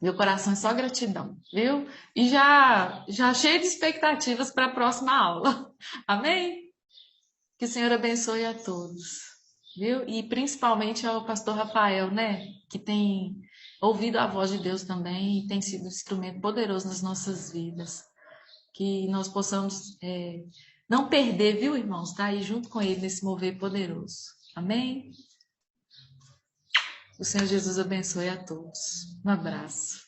meu coração é só gratidão, viu? E já cheio de expectativas para a próxima aula. Amém? Que o Senhor abençoe a todos, viu? E principalmente ao pastor Rafael, né, que tem ouvido a voz de Deus também e tem sido um instrumento poderoso nas nossas vidas. Que nós possamos não perder, viu, irmãos? Tá aí junto com ele nesse mover poderoso. Amém? O Senhor Jesus abençoe a todos. Um abraço.